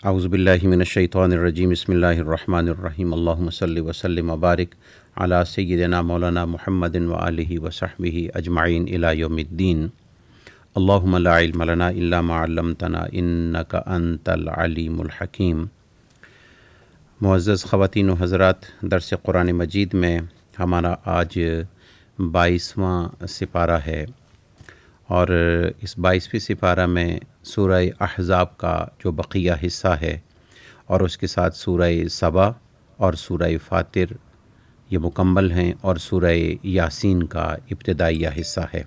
اعوذ باللہ من الشیطان الرجیم بسم اللہ الرحمن الرحیم اللہم صلی وسلم وبارک علی سیدنا مولانا محمد وآلہ وصحبہ اجمعین الی یوم الدین اللہم لا علم لنا الا ما علمتنا انک انت العلیم الحکیم۔ معزز خواتین و حضرات، درس قرآن مجید میں ہمارا آج 22واں سپارہ ہے، اور اس 22ویں سپارہ میں سورہ احزاب کا جو بقیہ حصہ ہے اور اس کے ساتھ سورہ سبا اور سورہ فاطر یہ مکمل ہیں، اور سورہ یاسین کا ابتدائیہ حصہ ہے۔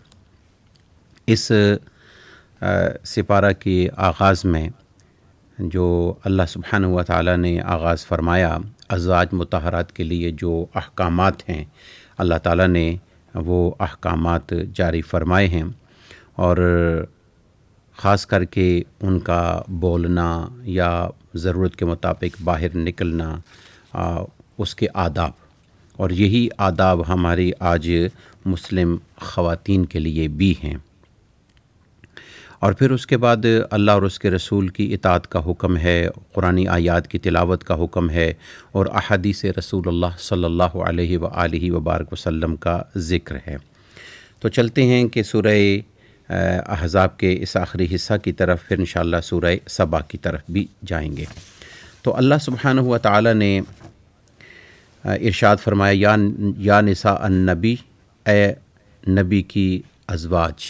اس سپارہ کے آغاز میں جو اللہ سبحانہ و تعالیٰ نے آغاز فرمایا، ازواج مطہرات کے لیے جو احکامات ہیں اللہ تعالیٰ نے وہ احکامات جاری فرمائے ہیں، اور خاص کر کے ان کا بولنا یا ضرورت کے مطابق باہر نکلنا، اس کے آداب، اور یہی آداب ہماری آج مسلم خواتین کے لیے بھی ہیں۔ اور پھر اس کے بعد اللہ اور اس کے رسول کی اطاعت کا حکم ہے، قرآنی آیات کی تلاوت کا حکم ہے، اور احادیث رسول اللہ صلی اللہ علیہ وآلہ وبارک وسلم کا ذکر ہے۔ تو چلتے ہیں کہ سورہ احزاب کے اس آخری حصہ کی طرف، پھر انشاءاللہ سورہ سبا کی طرف بھی جائیں گے۔ تو اللہ سبحانہ و تعالیٰ نے ارشاد فرمایا، یا نساء النبی، اے نبی کی ازواج،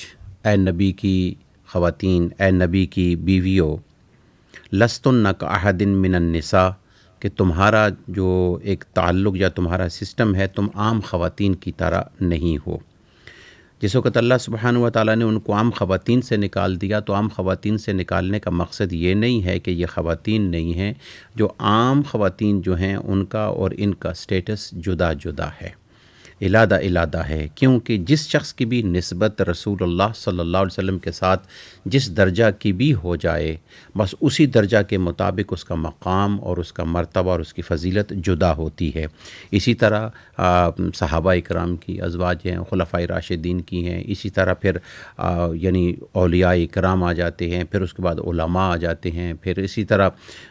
اے نبی کی خواتین، اے نبی کی بیویوں، لستن کاحد من النساء، کہ تمہارا جو ایک تعلق یا تمہارا سسٹم ہے، تم عام خواتین کی طرح نہیں ہو۔ جس وقت اللہ سبحانہ و تعالیٰ نے ان کو عام خواتین سے نکال دیا، تو عام خواتین سے نکالنے کا مقصد یہ نہیں ہے کہ یہ خواتین نہیں ہیں، جو عام خواتین جو ہیں ان کا اور ان کا سٹیٹس جدا جدا ہے، علیحدہ علیحدہ ہے، کیونکہ جس شخص کی بھی نسبت رسول اللہ صلی اللہ علیہ وسلم کے ساتھ جس درجہ کی بھی ہو جائے، بس اسی درجہ کے مطابق اس کا مقام اور اس کا مرتبہ اور اس کی فضیلت جدا ہوتی ہے۔ اسی طرح صحابہ اکرام کی ازواج ہیں، خلفائے راشدین کی ہیں، اسی طرح پھر یعنی اولیاء اکرام آ جاتے ہیں، پھر اس کے بعد علماء آ جاتے ہیں، پھر اسی طرح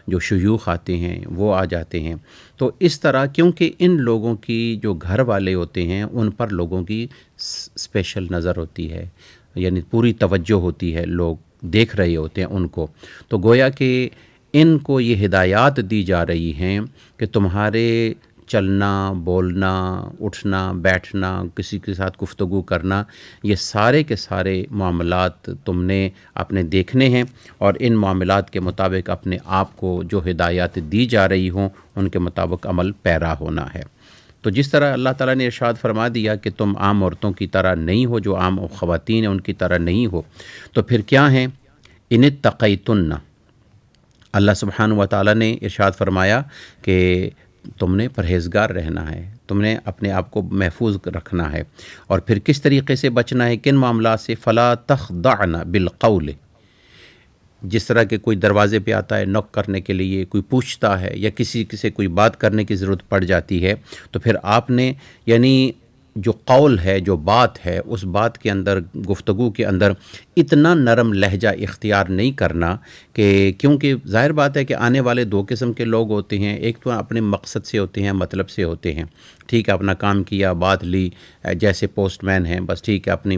جو شیوخ آتے ہیں وہ آ جاتے ہیں۔ تو اس طرح کیونکہ ان لوگوں کی جو گھر والے ہوتے ہیں ان پر لوگوں کی اسپیشل نظر ہوتی ہے، یعنی پوری توجہ ہوتی ہے، لوگ دیکھ رہے ہوتے ہیں ان کو، تو گویا کہ ان کو یہ ہدایات دی جا رہی ہیں کہ تمہارے چلنا، بولنا، اٹھنا، بیٹھنا، کسی کے ساتھ گفتگو کرنا، یہ سارے کے سارے معاملات تم نے اپنے دیکھنے ہیں، اور ان معاملات کے مطابق اپنے آپ کو جو ہدایات دی جا رہی ہوں ان کے مطابق عمل پیرا ہونا ہے۔ تو جس طرح اللہ تعالیٰ نے ارشاد فرما دیا کہ تم عام عورتوں کی طرح نہیں ہو، جو عام خواتین ہیں ان کی طرح نہیں ہو، تو پھر کیا ہیں؟ ان اتقیتن، اللہ سبحانہ و تعالیٰ نے ارشاد فرمایا کہ تم نے پرہیزگار رہنا ہے، تم نے اپنے آپ کو محفوظ رکھنا ہے، اور پھر کس طریقے سے بچنا ہے، کن معاملات سے؟ فلا تخضعن بالقول، جس طرح کہ کوئی دروازے پہ آتا ہے نوک کرنے کے لیے، کوئی پوچھتا ہے یا کسی سے کوئی بات کرنے کی ضرورت پڑ جاتی ہے، تو پھر آپ نے یعنی جو قول ہے، جو بات ہے، اس بات کے اندر، گفتگو کے اندر اتنا نرم لہجہ اختیار نہیں کرنا، کہ کیونکہ ظاہر بات ہے کہ آنے والے دو قسم کے لوگ ہوتے ہیں، ایک تو اپنے مقصد سے ہوتے ہیں، مطلب سے ہوتے ہیں، ٹھیک ہے، اپنا کام کیا، بات لی، جیسے پوسٹ مین ہیں، بس ٹھیک ہے، اپنی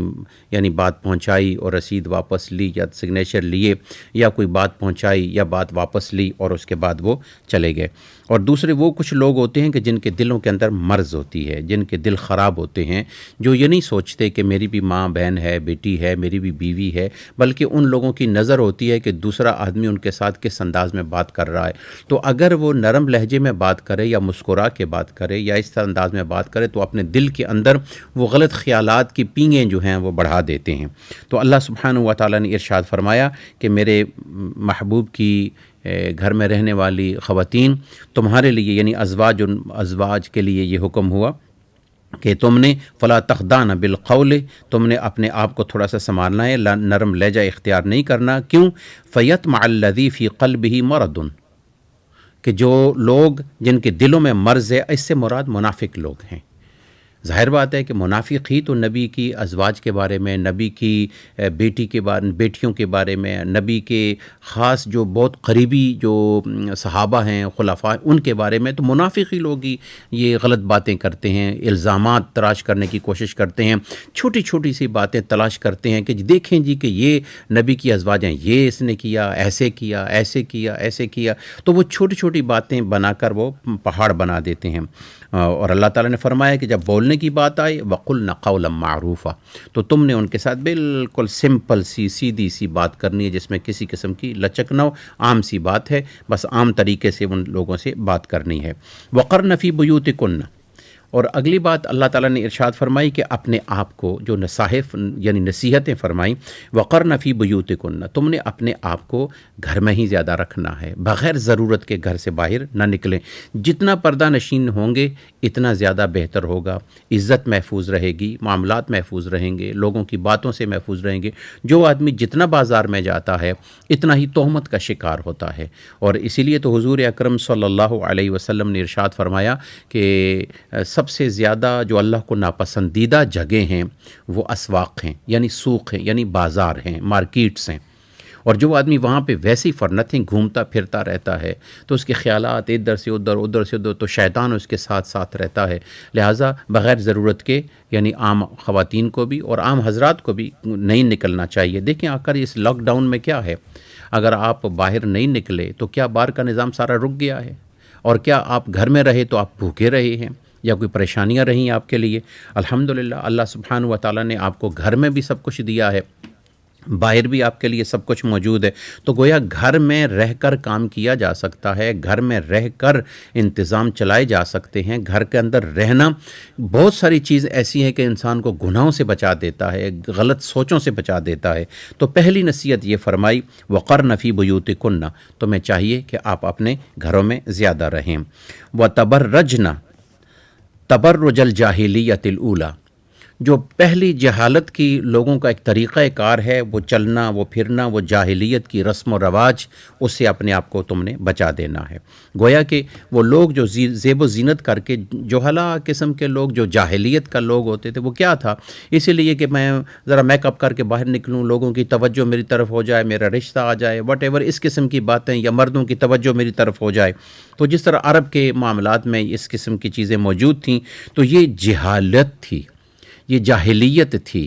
یعنی بات پہنچائی اور رسید واپس لی یا سگنیچر لیے، یا کوئی بات پہنچائی یا بات واپس لی اور اس کے بعد وہ چلے گئے۔ اور دوسرے وہ کچھ لوگ ہوتے ہیں کہ جن کے دلوں کے اندر مرض ہوتی ہے، جن کے دل خراب ہوتے ہیں، جو یہ نہیں سوچتے کہ میری بھی ماں بہن ہے، بیٹی ہے، میری بھی بیوی ہے، بلکہ ان لوگوں کی نظر ہوتی ہے کہ دوسرا آدمی ان کے ساتھ کس انداز میں بات کر رہا ہے، تو اگر وہ نرم لہجے میں بات کرے یا مسکرا کے بات کرے یا اس طرح انداز میں بات کرے، تو اپنے دل کے اندر وہ غلط خیالات کی پینگیں جو ہیں وہ بڑھا دیتے ہیں۔ تو اللہ سبحانہ و تعالیٰ نے ارشاد فرمایا کہ میرے محبوب کی گھر میں رہنے والی خواتین، تمہارے لیے یعنی ازواج کے لیے یہ حکم ہوا کہ تم نے فلا تخضعن بالقول، تم نے اپنے آپ کو تھوڑا سا سنبھالنا ہے، نرم لہجہ اختیار نہیں کرنا۔ کیوں؟ فیطمع الذی فی قلبہ مرض، کہ جو لوگ جن کے دلوں میں مرض ہے، اس سے مراد منافق لوگ ہیں۔ ظاہر بات ہے کہ منافق ہی تو نبی کی ازواج کے بارے میں، نبی کی بیٹیوں کے بارے میں، نبی کے خاص جو بہت قریبی جو صحابہ ہیں، خلفاء، ان کے بارے میں تو منافق ہی لوگ ہی یہ غلط باتیں کرتے ہیں، الزامات تلاش کرنے کی کوشش کرتے ہیں، چھوٹی چھوٹی سی باتیں تلاش کرتے ہیں کہ دیکھیں جی کہ یہ نبی کی ازواج ہیں، یہ اس نے کیا، ایسے کیا، ایسے کیا، ایسے کیا، تو وہ چھوٹی چھوٹی باتیں بنا کر وہ پہاڑ بنا دیتے ہیں۔ اور اللہ تعالیٰ نے فرمایا کہ جب بولنے کی بات آئی وَقُلْنَ قَوْلًا مَعْرُوفًا، تو تم نے ان کے ساتھ بالکل سمپل سی سیدھی سی بات کرنی ہے، جس میں کسی قسم کی لچک نہ ہو، عام سی بات ہے، بس عام طریقے سے ان لوگوں سے بات کرنی ہے۔ وَقَرْنَ فِي بُيُوتِكُنَّ، اور اگلی بات اللہ تعالیٰ نے ارشاد فرمائی کہ اپنے آپ کو جو نصائح یعنی نصیحتیں فرمائیں، وَقَرْنَ فِي بُيُوتِكُنَّ، تم نے اپنے آپ کو گھر میں ہی زیادہ رکھنا ہے، بغیر ضرورت کے گھر سے باہر نہ نکلیں، جتنا پردہ نشین ہوں گے اتنا زیادہ بہتر ہوگا، عزت محفوظ رہے گی، معاملات محفوظ رہیں گے، لوگوں کی باتوں سے محفوظ رہیں گے۔ جو آدمی جتنا بازار میں جاتا ہے اتنا ہی تہمت کا شکار ہوتا ہے، اور اسی لیے تو حضور اکرم صلی اللہ علیہ وسلم نے ارشاد فرمایا کہ سب سے زیادہ جو اللہ کو ناپسندیدہ جگہیں ہیں وہ اسواق ہیں، یعنی سوق ہیں، یعنی بازار ہیں، مارکیٹس ہیں، اور جو آدمی وہاں پہ ویسی فرنتیں گھومتا پھرتا رہتا ہے تو اس کے خیالات ادھر سے ادھر، ادھر سے ادھر، تو شیطان اس کے ساتھ ساتھ رہتا ہے۔ لہٰذا بغیر ضرورت کے یعنی عام خواتین کو بھی اور عام حضرات کو بھی نہیں نکلنا چاہیے۔ دیکھیں آ کر اس لاک ڈاؤن میں کیا ہے، اگر آپ باہر نہیں نکلے تو کیا باہر کا نظام سارا رک گیا ہے؟ اور کیا آپ گھر میں رہے تو آپ بھوکے رہے ہیں یا کوئی پریشانیاں رہیں آپ کے لیے؟ الحمدللہ اللہ سبحانہ و تعالیٰ نے آپ کو گھر میں بھی سب کچھ دیا ہے، باہر بھی آپ کے لیے سب کچھ موجود ہے، تو گویا گھر میں رہ کر کام کیا جا سکتا ہے، گھر میں رہ کر انتظام چلائے جا سکتے ہیں۔ گھر کے اندر رہنا بہت ساری چیز ایسی ہیں کہ انسان کو گناہوں سے بچا دیتا ہے، غلط سوچوں سے بچا دیتا ہے۔ تو پہلی نصیحت یہ فرمائی وَقَرْنَ فِي بُيُوتِكُنَّ، تمہیں چاہیے کہ آپ اپنے گھروں میں زیادہ رہیں۔ وَتَبَرَّجْنَ تَبَرُّجَ الْجَاهِلِيَّةِ الْأُولَى، جو پہلی جہالت کی لوگوں کا ایک طریقہ کار ہے، وہ چلنا، وہ پھرنا، وہ جاہلیت کی رسم و رواج، اس سے اپنے آپ کو تم نے بچا دینا ہے۔ گویا کہ وہ لوگ جو زیب و زینت کر کے، جوہلا قسم کے لوگ جو جاہلیت کا لوگ ہوتے تھے، وہ کیا تھا، اسی لیے کہ میں ذرا میک اپ کر کے باہر نکلوں، لوگوں کی توجہ میری طرف ہو جائے، میرا رشتہ آ جائے، وٹ ایور اس قسم کی باتیں، یا مردوں کی توجہ میری طرف ہو جائے۔ تو جس طرح عرب کے معاملات میں اس قسم کی چیزیں موجود تھیں، تو یہ جہالت تھی، یہ جاہلیت تھی،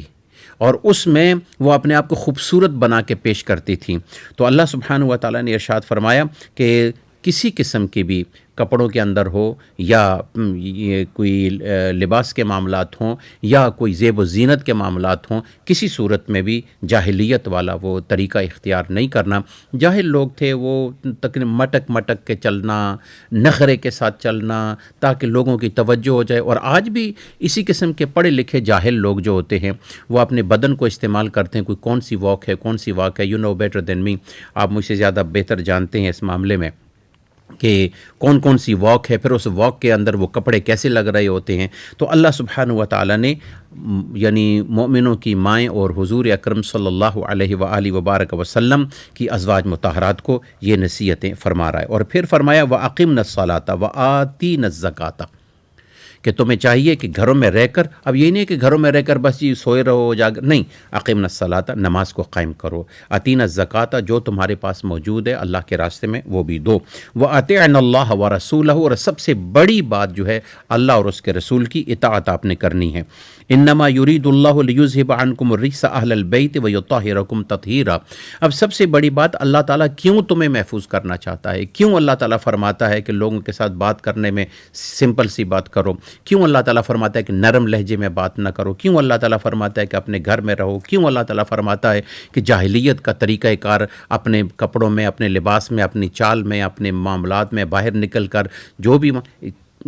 اور اس میں وہ اپنے آپ کو خوبصورت بنا کے پیش کرتی تھیں۔ تو اللہ سبحانہ و تعالیٰ نے ارشاد فرمایا کہ کسی قسم کی بھی کپڑوں کے اندر ہو، یا یہ کوئی لباس کے معاملات ہوں، یا کوئی زیب و زینت کے معاملات ہوں، کسی صورت میں بھی جاہلیت والا وہ طریقہ اختیار نہیں کرنا۔ جاہل لوگ تھے، وہ تقریباً مٹک مٹک کے چلنا، نخرے کے ساتھ چلنا تاکہ لوگوں کی توجہ ہو جائے، اور آج بھی اسی قسم کے پڑھے لکھے جاہل لوگ جو ہوتے ہیں وہ اپنے بدن کو استعمال کرتے ہیں، کوئی کون سی واک ہے، کون سی واک ہے، یو نو بیٹر دین می، آپ مجھ سے زیادہ بہتر جانتے ہیں اس معاملے میں کہ کون کون سی واک ہے، پھر اس واک کے اندر وہ کپڑے کیسے لگ رہے ہوتے ہیں۔ تو اللہ سبحانہ و تعالیٰ نے یعنی مومنوں کی مائیں اور حضور اکرم صلی اللہ علیہ وآلہ وبارک وسلم کی ازواج مطہرات کو یہ نصیحتیں فرما رہا ہے، اور پھر فرمایا وَأَقِمْنَ الصَّلَاةَ وَآتِينَ الزَّكَاةَ، کہ تمہیں چاہیے کہ گھروں میں رہ کر، اب یہ نہیں کہ گھروں میں رہ کر بس یہ سوئے رہو جاگر، نہیں، اقیمنا الصلاۃ، نماز کو قائم کرو، اتینا الزکوٰۃ، جو تمہارے پاس موجود ہے اللہ کے راستے میں وہ بھی دو، واطعنا اللہ ورسولہ، اور سب سے بڑی بات جو ہے اللہ اور اس کے رسول کی اطاعت آپ نے کرنی ہے۔ انما یرید اللہ لیذھب عنکم الرجس اہل البیت ویطہرکم تطہیرا، اب سب سے بڑی بات اللہ تعالیٰ کیوں تمہیں محفوظ کرنا چاہتا ہے، کیوں اللہ تعالیٰ فرماتا ہے کہ لوگوں کے ساتھ بات کرنے میں سمپل سی بات کرو، کیوں اللہ تعالیٰ فرماتا ہے کہ نرم لہجے میں بات نہ کرو، کیوں اللہ تعالیٰ فرماتا ہے کہ اپنے گھر میں رہو، کیوں اللہ تعالیٰ فرماتا ہے کہ جاہلیت کا طریقہ کار اپنے کپڑوں میں، اپنے لباس میں، اپنی چال میں، اپنے معاملات میں باہر نکل کر جو بھی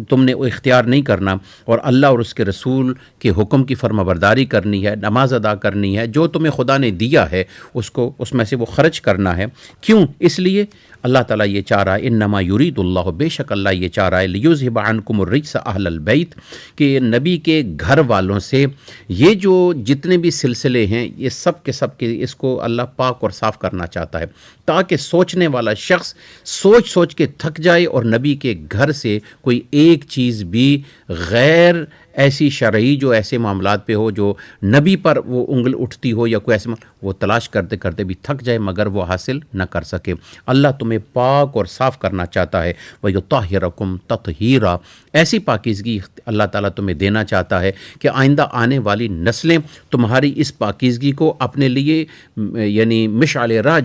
تم نے وہ اختیار نہیں کرنا، اور اللہ اور اس کے رسول کے حکم کی فرما برداری کرنی ہے، نماز ادا کرنی ہے، جو تمہیں خدا نے دیا ہے اس میں سے وہ خرچ کرنا ہے۔ کیوں؟ اس لیے اللہ تعالیٰ یہ چاہ رہا ہے، انما یرید اللہ، بے شک اللہ یہ چاہ رہا ہے، لیذھب عنکم الرجس اہل البیت، کہ نبی کے گھر والوں سے یہ جو جتنے بھی سلسلے ہیں یہ سب کے اس کو اللہ پاک اور صاف کرنا چاہتا ہے، تاکہ سوچنے والا شخص سوچ کے تھک جائے اور نبی کے گھر سے کوئی ایک چیز بھی غیر ایسی شرعی جو ایسے معاملات پہ ہو جو نبی پر وہ انگل اٹھتی ہو یا کوئی ایسے وہ تلاش کرتے کرتے بھی تھک جائے مگر وہ حاصل نہ کر سکے۔ اللہ تمہیں پاک اور صاف کرنا چاہتا ہے، وَيُطَهِّرَكُمْ تَطْهِيرًا، ایسی پاکیزگی اللہ تعالیٰ تمہیں دینا چاہتا ہے کہ آئندہ آنے والی نسلیں تمہاری اس پاکیزگی کو اپنے لیے یعنی مشعل راہ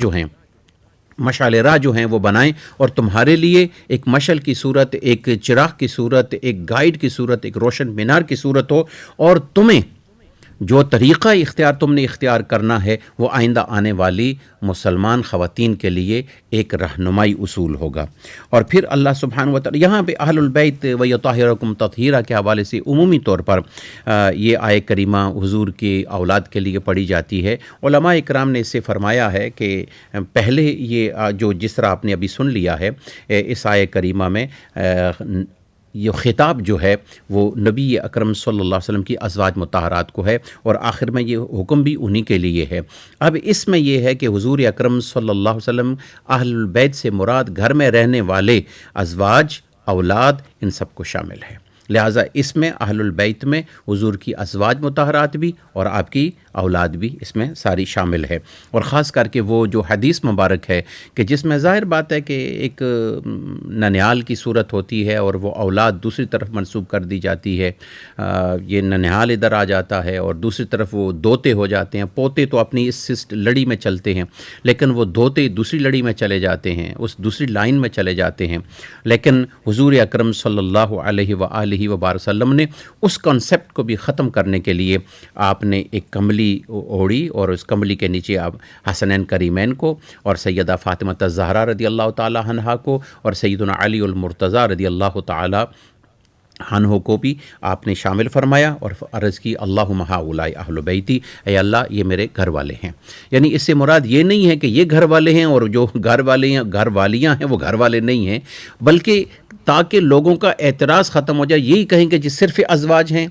جو ہیں وہ بنائیں، اور تمہارے لیے ایک مشعل کی صورت، ایک چراغ کی صورت، ایک گائیڈ کی صورت، ایک روشن مینار کی صورت ہو، اور تمہیں جو طریقہ تم نے اختیار کرنا ہے وہ آئندہ آنے والی مسلمان خواتین کے لیے ایک رہنمائی اصول ہوگا۔ اور پھر اللہ سبحانہ و تعالی یہاں پہ اہل البیت وَيُطَهِّرَكُمْ تَطْهِيرًا کے حوالے سے عمومی طور پر یہ آیہ کریمہ حضور کی اولاد کے لیے پڑھی جاتی ہے۔ علماء اکرام نے اس سے فرمایا ہے کہ پہلے یہ جو جس طرح آپ نے ابھی سن لیا ہے اس آیہ کریمہ میں یہ خطاب جو ہے وہ نبی اکرم صلی اللہ علیہ وسلم کی ازواج مطہرات کو ہے، اور آخر میں یہ حکم بھی انہی کے لیے ہے۔ اب اس میں یہ ہے کہ حضور اکرم صلی اللہ علیہ وسلم اہل البیت سے مراد گھر میں رہنے والے ازواج، اولاد، ان سب کو شامل ہے۔ لہٰذا اس میں اہل البیت میں حضور کی ازواج مطہرات بھی اور آپ کی اولاد بھی اس میں ساری شامل ہے، اور خاص کر کے وہ جو حدیث مبارک ہے کہ جس میں ظاہر بات ہے کہ ایک ننیال کی صورت ہوتی ہے اور وہ اولاد دوسری طرف منسوب کر دی جاتی ہے، یہ ننیال ادھر آ جاتا ہے اور دوسری طرف وہ دوتے ہو جاتے ہیں، پوتے تو اپنی اس لڑی میں چلتے ہیں لیکن وہ دوتے دوسری لڑی میں چلے جاتے ہیں، اس دوسری لائن میں چلے جاتے ہیں۔ لیکن حضور اکرم صلی اللہ علیہ وآلہ وبارک وسلم نے اس کنسپٹ کو بھی ختم کرنے کے لیے آپ نے ایک کمبلی اوڑھی، اور اس کمبلی کے نیچے آپ حسنین کریمین کو اور سیدہ فاطمہ الزہرا رضی اللہ تعالی عنہا کو اور سیدنا علی المرتضیٰ رضی اللہ تعالی عنہ کو بھی آپ نے شامل فرمایا، اور عرض کی اللہم ہؤلاء اہل بیتی، اے اللہ یہ میرے گھر والے ہیں۔ یعنی اس سے مراد یہ نہیں ہے کہ یہ گھر والے ہیں اور جو گھر والے ہیں گھر والیاں ہیں وہ گھر والے نہیں ہیں، بلکہ تاکہ لوگوں کا اعتراض ختم ہو جائے، یہی کہیں کہ جس صرف ازواج ہیں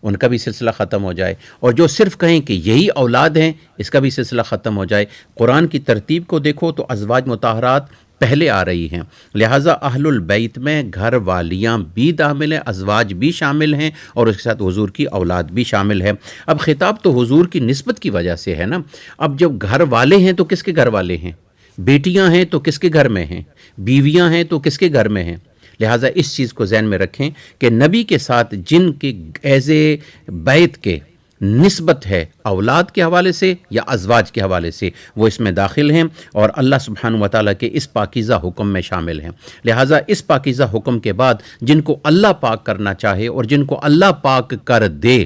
ان کا بھی سلسلہ ختم ہو جائے، اور جو صرف کہیں کہ یہی اولاد ہیں اس کا بھی سلسلہ ختم ہو جائے۔ قرآن کی ترتیب کو دیکھو تو ازواج مطہرات پہلے آ رہی ہیں، لہٰذا اہل البیت میں گھر والیاں بھی داخل ہیں، ازواج بھی شامل ہیں، اور اس کے ساتھ حضور کی اولاد بھی شامل ہے۔ اب خطاب تو حضور کی نسبت کی وجہ سے ہے نا، اب جب گھر والے ہیں تو کس کے گھر والے ہیں؟ بیٹیاں ہیں تو کس کے گھر میں ہیں؟ بیویاں ہیں تو کس کے گھر میں ہیں؟ لہٰذا اس چیز کو ذہن میں رکھیں کہ نبی کے ساتھ جن کے ایز اے بیت کے نسبت ہے اولاد کے حوالے سے یا ازواج کے حوالے سے، وہ اس میں داخل ہیں اور اللہ سبحانہ وتعالیٰ کے اس پاکیزہ حکم میں شامل ہیں۔ لہٰذا اس پاکیزہ حکم کے بعد جن کو اللہ پاک کرنا چاہے اور جن کو اللہ پاک کر دے،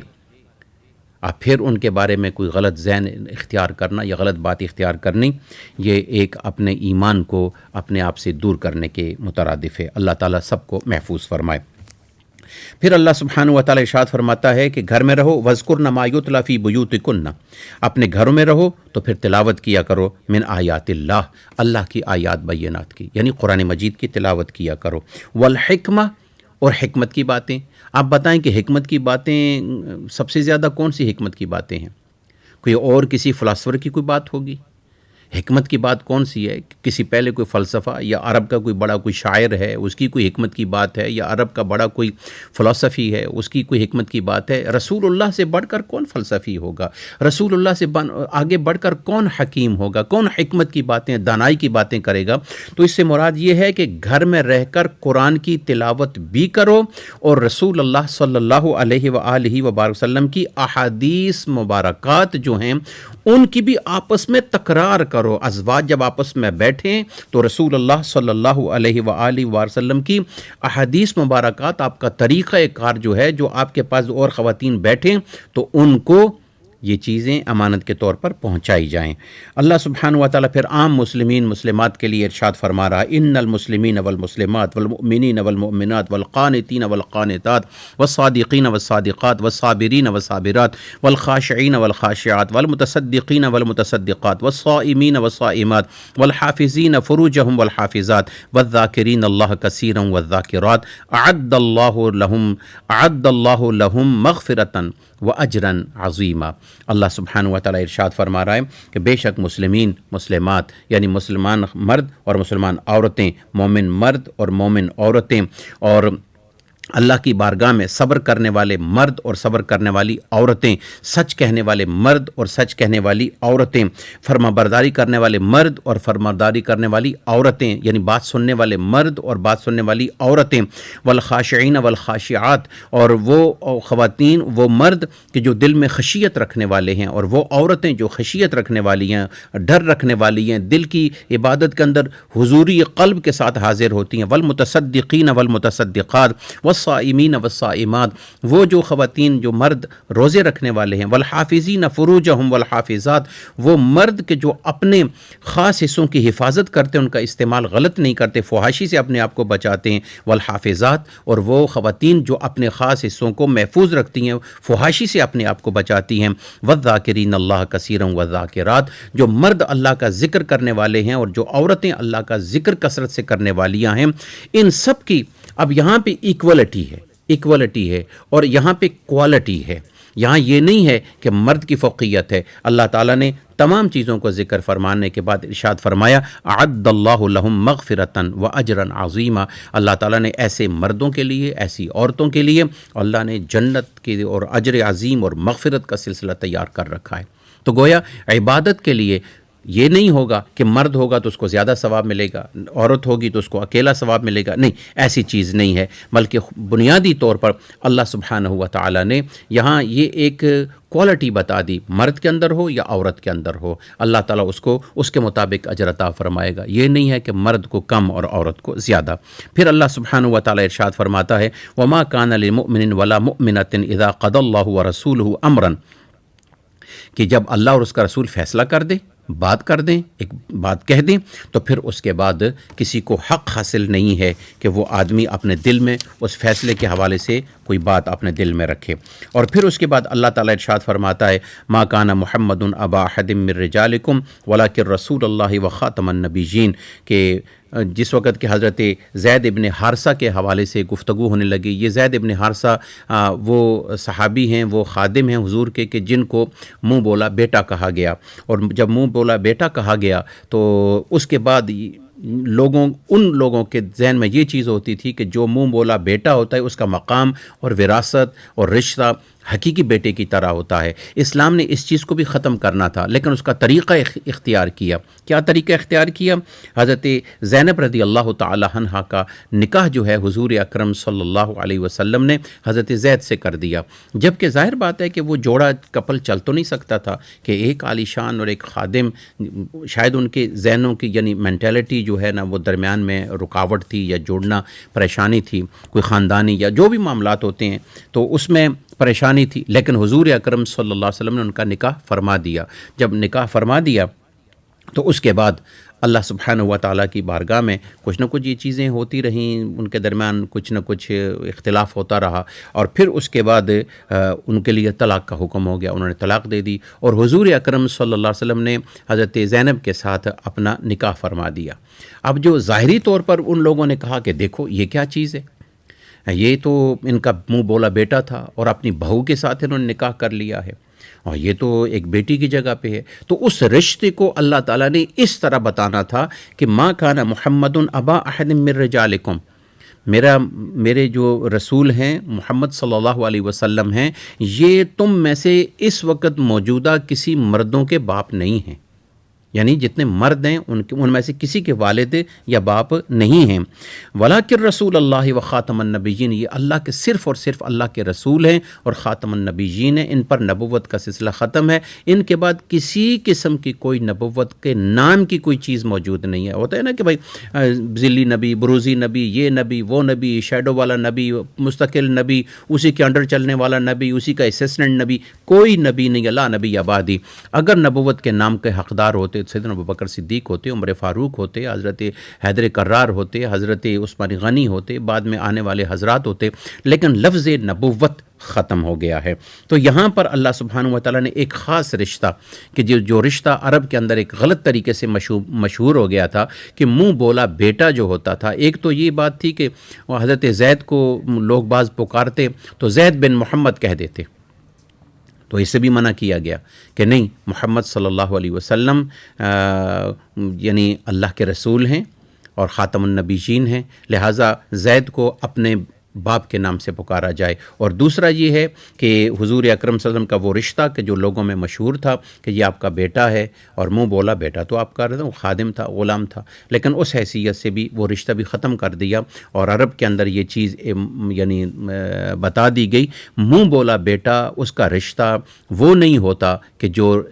اب پھر ان کے بارے میں کوئی غلط ذہن اختیار کرنا یا غلط بات اختیار کرنی، یہ ایک اپنے ایمان کو اپنے آپ سے دور کرنے کے مترادف ہے۔ اللہ تعالیٰ سب کو محفوظ فرمائے۔ پھر اللہ سبحانہ وتعالیٰ ارشاد فرماتا ہے کہ گھر میں رہو، وَاذْكُرْنَ مَا يُتْلَىٰ فِي بُيُوتِكُنَّ، اپنے گھروں میں رہو تو پھر تلاوت کیا کرو من آیات اللہ، اللہ کی آیات بینات کی، یعنی قرآن مجید کی تلاوت کیا کرو، والحکمہ، اور حکمت کی باتیں۔ آپ بتائیں کہ حکمت کی باتیں سب سے زیادہ کون سی حکمت کی باتیں ہیں؟ کوئی اور کسی فلاسفر کی کوئی بات ہوگی؟ حکمت کی بات کون سی ہے؟ کسی پہلے کوئی فلسفہ یا عرب کا کوئی بڑا کوئی شاعر ہے اس کی کوئی حکمت کی بات ہے، یا عرب کا بڑا کوئی فلسفی ہے اس کی کوئی حکمت کی بات ہے؟ رسول اللہ سے بڑھ کر کون فلسفی ہوگا؟ رسول اللہ سے آگے بڑھ کر کون حکیم ہوگا؟ کون حکمت کی باتیں، دانائی کی باتیں کرے گا؟ تو اس سے مراد یہ ہے کہ گھر میں رہ کر قرآن کی تلاوت بھی کرو، اور رسول اللہ صلی اللہ علیہ وآلہ وبارک وسلم کی احادیث مبارکات جو ہیں ان کی بھی آپس میں تکرار کرو۔ ازواج جب آپس میں بیٹھیں تو رسول اللہ صلی اللہ علیہ وآلہ وسلم کی احادیث مبارکات، آپ کا طریقہ کار جو ہے، جو آپ کے پاس اور خواتین بیٹھیں تو ان کو یہ چیزیں امانت کے طور پر پہنچائی جائیں۔ اللہ سبحانہ وتعالیٰ پھر عام مسلمین مسلمات کے لیے ارشاد فرما رہا، ان المسلمین والمسلمات والمؤمنین والمؤمنات والقانتین والقانتات والصادقین والصادقات والصابرین والصابرات والخاشعین والخاشعات والمتصدقین والمتصدقات والصائمین والصائمات والحافظین فروجہم والحافظات والذاکرین اللہ کثیرا والذاکرات اعد اللہ لہم مغفرۃ وَأَجْرًا عَظِيمًا۔ اللہ سبحانہ وتعالیٰ ارشاد فرما رہا ہے کہ بے شک مسلمین مسلمات، یعنی مسلمان مرد اور مسلمان عورتیں، مومن مرد اور مومن عورتیں، اور اللہ کی بارگاہ میں صبر کرنے والے مرد اور صبر کرنے والی عورتیں، سچ کہنے والے مرد اور سچ کہنے والی عورتیں، فرما برداری کرنے والے مرد اور فرمابرداری کرنے والی عورتیں، یعنی بات سننے والے مرد اور بات سننے والی عورتیں، والخاشعین والخاشعات، اور وہ خواتین وہ مرد کہ جو دل میں خشیت رکھنے والے ہیں، اور وہ عورتیں جو خشیت رکھنے والی ہیں، ڈر رکھنے والی ہیں، دل کی عبادت کے اندر حضوری قلب کے ساتھ حاضر ہوتی ہیں، والمتصدقین والمتصدقات والصائمین والصائمات، وہ جو خواتین جو مرد روزے رکھنے والے ہیں، والحافظین فروجہم والحافظات، وہ مرد کے جو اپنے خاص حصوں کی حفاظت کرتے ہیں، ان کا استعمال غلط نہیں کرتے، فحاشی سے اپنے آپ کو بچاتے ہیں، والحافظات، اور وہ خواتین جو اپنے خاص حصوں کو محفوظ رکھتی ہیں، فحاشی سے اپنے آپ کو بچاتی ہیں، والذاکرین اللہ کثیرا والذاکرات، جو مرد اللہ کا ذکر کرنے والے ہیں اور جو عورتیں اللہ کا ذکر کثرت سے کرنے والیاں ہیں، ان سب کی اب یہاں پہ ایکوالٹی ہے اور یہاں پہ کوالٹی ہے۔ یہاں یہ نہیں ہے کہ مرد کی فوقیت ہے۔ اللہ تعالیٰ نے تمام چیزوں کو ذکر فرمانے کے بعد ارشاد فرمایا اعد اللہ لہم مغفرۃ واجرا عظیما، اللہ تعالیٰ نے ایسے مردوں کے لیے، ایسی عورتوں کے لیے اللہ نے جنت کے اور اجر عظیم اور مغفرت کا سلسلہ تیار کر رکھا ہے۔ تو گویا عبادت کے لیے یہ نہیں ہوگا کہ مرد ہوگا تو اس کو زیادہ ثواب ملے گا، عورت ہوگی تو اس کو اکیلا ثواب ملے گا، نہیں، ایسی چیز نہیں ہے، بلکہ بنیادی طور پر اللہ سبحانہ و تعالیٰ نے یہاں یہ ایک کوالٹی بتا دی، مرد کے اندر ہو یا عورت کے اندر ہو، اللہ تعالیٰ اس کو اس کے مطابق اجر عطا فرمائے گا۔ یہ نہیں ہے کہ مرد کو کم اور عورت کو زیادہ۔ پھر اللہ سبحانہ و تعالیٰ ارشاد فرماتا ہے وَمَا كَانَ لِمُؤْمِنٍ وَلَا مُؤْمِنَةٍ إِذَا قَضَى اللَّهُ وَرَسُولُهُ أَمْرًا، کہ جب اللہ اور اس کا رسول فیصلہ کر دے، بات کر دیں، ایک بات کہہ دیں، تو پھر اس کے بعد کسی کو حق حاصل نہیں ہے کہ وہ آدمی اپنے دل میں اس فیصلے کے حوالے سے کوئی بات اپنے دل میں رکھے۔ اور پھر اس کے بعد اللہ تعالیٰ ارشاد فرماتا ہے ما کان محمد ابا احد من رجالکم ولکن رسول اللہ وخاتم النبیین، کہ جس وقت کہ حضرت زید ابن حارثہ کے حوالے سے گفتگو ہونے لگی، یہ زید ابن حارثہ وہ صحابی ہیں، وہ خادم ہیں حضور کے، کہ جن کو منہ بولا بیٹا کہا گیا، اور جب منہ بولا بیٹا کہا گیا تو اس کے بعد ان لوگوں کے ذہن میں یہ چیز ہوتی تھی کہ جو منہ بولا بیٹا ہوتا ہے اس کا مقام اور وراثت اور رشتہ حقیقی بیٹے کی طرح ہوتا ہے۔ اسلام نے اس چیز کو بھی ختم کرنا تھا، لیکن اس کا طریقہ اختیار کیا۔ کیا طریقہ اختیار کیا؟ حضرت زینب رضی اللہ تعالی عنہا کا نکاح جو ہے حضور اکرم صلی اللہ علیہ وسلم نے حضرت زید سے کر دیا، جبکہ ظاہر بات ہے کہ وہ جوڑا کپل چل تو نہیں سکتا تھا کہ ایک عالی شان اور ایک خادم، شاید ان کے ذہنوں کی یعنی مینٹیلٹی جو ہے نا وہ درمیان میں رکاوٹ تھی یا جوڑنا پریشانی تھی، کوئی خاندانی یا جو بھی معاملات ہوتے ہیں تو اس میں پریشانی تھی، لیکن حضور اکرم صلی اللہ علیہ وسلم نے ان کا نکاح فرما دیا۔ جب نکاح فرما دیا تو اس کے بعد اللہ سبحانہ و تعالیٰ کی بارگاہ میں کچھ نہ کچھ یہ چیزیں ہوتی رہیں، ان کے درمیان کچھ نہ کچھ اختلاف ہوتا رہا، اور پھر اس کے بعد ان کے لیے طلاق کا حکم ہو گیا، انہوں نے طلاق دے دی، اور حضور اکرم صلی اللہ علیہ وسلم نے حضرت زینب کے ساتھ اپنا نکاح فرما دیا۔ اب جو ظاہری طور پر ان لوگوں نے کہا کہ دیکھو یہ کیا چیز ہے، یہ تو ان کا منہ بولا بیٹا تھا اور اپنی بہو کے ساتھ انہوں نے نکاح کر لیا ہے، اور یہ تو ایک بیٹی کی جگہ پہ ہے۔ تو اس رشتے کو اللہ تعالیٰ نے اس طرح بتانا تھا کہ ما کان محمد ابا احد من رجالکم، میرے جو رسول ہیں محمد صلی اللہ علیہ وسلم ہیں، یہ تم میں سے اس وقت موجودہ کسی مردوں کے باپ نہیں ہیں، یعنی جتنے مرد ہیں ان میں سے کسی کے والد یا باپ نہیں ہیں۔ ولاکن رسول اللہ و خاتم النبیین، یہ اللہ کے صرف اور صرف اللہ کے رسول ہیں اور خاتم النبیین ہیں، ان پر نبوت کا سلسلہ ختم ہے، ان کے بعد کسی قسم کی کوئی نبوت کے نام کی کوئی چیز موجود نہیں ہے۔ ہوتا ہے نا کہ بھائی ذلی نبی، بروزی نبی، یہ نبی، وہ نبی، شیڈو والا نبی، مستقل نبی، اسی کے انڈر چلنے والا نبی، اسی کا اسسٹنٹ نبی، کوئی نبی نہیں، لا نبی آبادی۔ اگر نبوت کے نام کے حقدار ہوتے سیدنا ابوبکر صدیق ہوتے، عمر فاروق ہوتے، حضرت حیدر کرار ہوتے، حضرت عثمان غنی ہوتے، بعد میں آنے والے حضرات ہوتے، لیکن لفظ نبوت ختم ہو گیا ہے۔ تو یہاں پر اللہ سبحانہ و تعالیٰ نے ایک خاص رشتہ کہ جو رشتہ عرب کے اندر ایک غلط طریقے سے مشہور ہو گیا تھا کہ منہ بولا بیٹا جو ہوتا تھا، ایک تو یہ بات تھی کہ حضرت زید کو لوگ بعض پکارتے تو زید بن محمد کہہ دیتے، تو اس سے بھی منع کیا گیا کہ نہیں، محمد صلی اللہ علیہ وسلم یعنی اللہ کے رسول ہیں اور خاتم النبیین ہیں، لہٰذا زید کو اپنے باپ کے نام سے پکارا جائے۔ اور دوسرا یہ ہے کہ حضور اکرم صلی اللہ علیہ وسلم کا وہ رشتہ کہ جو لوگوں میں مشہور تھا کہ یہ آپ کا بیٹا ہے، اور منہ بولا بیٹا تو آپ کا وہ خادم تھا، غلام تھا، لیکن اس حیثیت سے بھی وہ رشتہ بھی ختم کر دیا، اور عرب کے اندر یہ چیز یعنی بتا دی گئی، منہ بولا بیٹا اس کا رشتہ وہ نہیں ہوتا کہ جو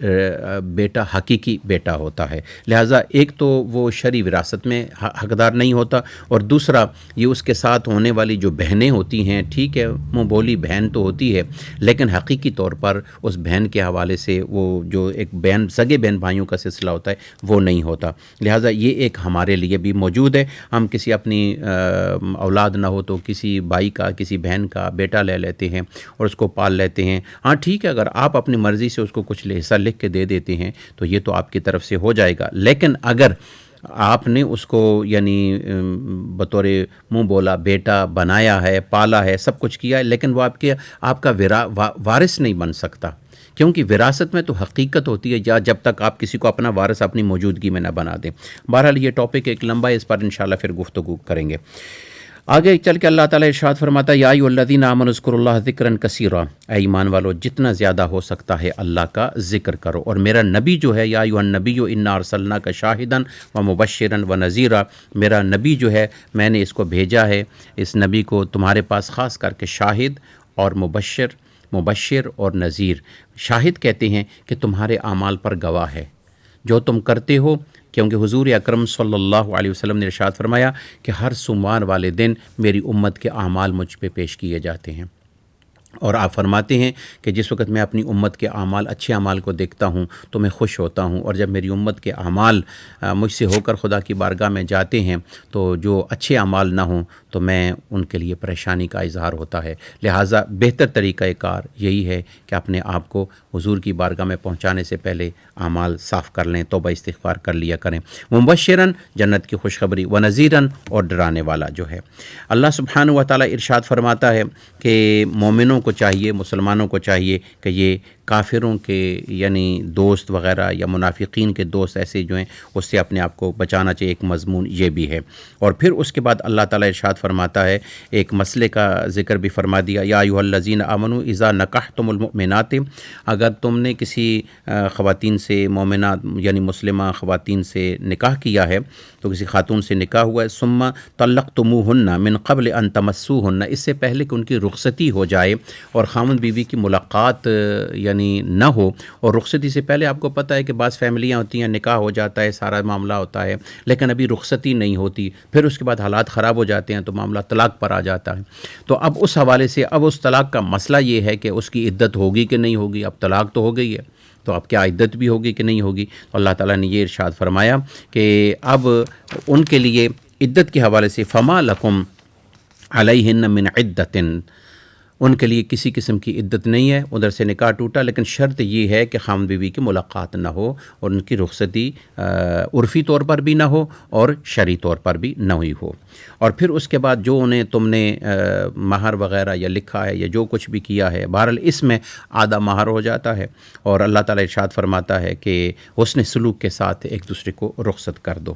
بیٹا حقیقی بیٹا ہوتا ہے۔ لہٰذا ایک تو وہ شرعی وراثت میں حقدار نہیں ہوتا، اور دوسرا یہ اس کے ساتھ ہونے والی جو بہنیں ہوتی ہیں، ٹھیک ہے منہ بولی بہن تو ہوتی ہے، لیکن حقیقی طور پر اس بہن کے حوالے سے وہ جو ایک بہن سگے بہن بھائیوں کا سلسلہ ہوتا ہے وہ نہیں ہوتا۔ لہٰذا یہ ایک ہمارے لیے بھی موجود ہے۔ ہم کسی اپنی اولاد نہ ہو تو کسی بھائی کا کسی بہن کا بیٹا لے لیتے ہیں اور اس کو پال لیتے ہیں، ہاں ٹھیک ہے، اگر آپ اپنی مرضی سے اس کو کچھ حصہ لکھ کے دے دیتے ہیں تو یہ تو آپ کی طرف سے ہو جائے گا، لیکن اگر آپ نے اس کو یعنی بطور منہ بولا بیٹا بنایا ہے، پالا ہے، سب کچھ کیا ہے، لیکن وہ آپ کا وارث نہیں بن سکتا، کیونکہ وراثت میں تو حقیقت ہوتی ہے جب تک آپ کسی کو اپنا وارث اپنی موجودگی میں نہ بنا دیں۔ بہرحال یہ ٹاپک ایک لمبا ہے، اس پر انشاءاللہ پھر گفتگو کریں گے۔ آگے چل کے اللہ تعالیٰ ارشاد فرماتا ہے یا ایھا الذین آمنوا اذکروا اللہ ذکرا کثیرا، اے ایمان والو جتنا زیادہ ہو سکتا ہے اللہ کا ذکر کرو۔ اور میرا نبی جو ہے یا ایھا النبی انا ارسلناک شاہدا ومبشرا ونذیرا، میرا نبی جو ہے میں نے اس کو بھیجا ہے، اس نبی کو تمہارے پاس خاص کر کے شاہد اور مبشر اور نذیر۔ شاہد کہتے ہیں کہ تمہارے اعمال پر گواہ ہے جو تم کرتے ہو، کیونکہ حضور اکرم صلی اللہ علیہ وسلم نے ارشاد فرمایا کہ ہر سوموار والے دن میری امت کے اعمال مجھ پہ پیش کیے جاتے ہیں، اور آپ فرماتے ہیں کہ جس وقت میں اپنی امت کے اعمال اچھے اعمال کو دیکھتا ہوں تو میں خوش ہوتا ہوں، اور جب میری امت کے اعمال مجھ سے ہو کر خدا کی بارگاہ میں جاتے ہیں تو جو اچھے اعمال نہ ہوں تو میں ان کے لیے پریشانی کا اظہار ہوتا ہے۔ لہٰذا بہتر طریقہ کار یہی ہے کہ اپنے آپ کو حضور کی بارگاہ میں پہنچانے سے پہلے اعمال صاف کر لیں، توبہ استغفار کر لیا کریں۔ مبشراً جنت کی خوشخبری، ونذیراً اور ڈرانے والا جو ہے۔ اللہ سبحانہ و تعالیٰ ارشاد فرماتا ہے کہ مومنوں کو چاہیے، مسلمانوں کو چاہیے کہ یہ کافروں کے یعنی دوست وغیرہ یا منافقین کے دوست ایسے جو ہیں اس سے اپنے آپ کو بچانا چاہیے، ایک مضمون یہ بھی ہے۔ اور پھر اس کے بعد اللہ تعالیٰ ارشاد فرماتا ہے، ایک مسئلے کا ذکر بھی فرما دیا، یا ایھا الذین آمنوا اذا نکحتم المؤمنات، اگر تم نے کسی خواتین سے مومنات یعنی مسلمہ خواتین سے نکاح کیا ہے، تو کسی خاتون سے نکاح ہوا ہے، ثم طلقتموہن من قبل ان تمسوہن، اس سے پہلے کہ ان کی رخصتی ہو جائے اور خاوند بیوی کی ملاقات یعنی نہ ہو، اور رخصتی سے پہلے آپ کو پتہ ہے کہ بعض فیملیاں ہوتی ہیں، نکاح ہو جاتا ہے، سارا معاملہ ہوتا ہے، لیکن ابھی رخصتی نہیں ہوتی، پھر اس کے بعد حالات خراب ہو جاتے ہیں تو معاملہ طلاق پر آ جاتا ہے۔ تو اب اس حوالے سے اب اس طلاق کا مسئلہ یہ ہے کہ اس کی عدت ہوگی کہ نہیں ہوگی، اب طلاق تو ہو گئی ہے تو اب کیا عدت بھی ہوگی کہ نہیں ہوگی؟ تو اللہ تعالیٰ نے یہ ارشاد فرمایا کہ اب ان کے لیے عدت کے حوالے سے فما لکم علیہن من عدت، ان کے لیے کسی قسم کی عدت نہیں ہے، ادھر سے نکاح ٹوٹا، لیکن شرط یہ ہے کہ خاوند بیوی کی ملاقات نہ ہو اور ان کی رخصتی عرفی طور پر بھی نہ ہو اور شرعی طور پر بھی نہ ہوئی ہو۔ اور پھر اس کے بعد جو انہیں تم نے مہر وغیرہ یا لکھا ہے یا جو کچھ بھی کیا ہے، بہرحال اس میں آدھا مہر ہو جاتا ہے، اور اللہ تعالیٰ ارشاد فرماتا ہے کہ حسن سلوک کے ساتھ ایک دوسرے کو رخصت کر دو۔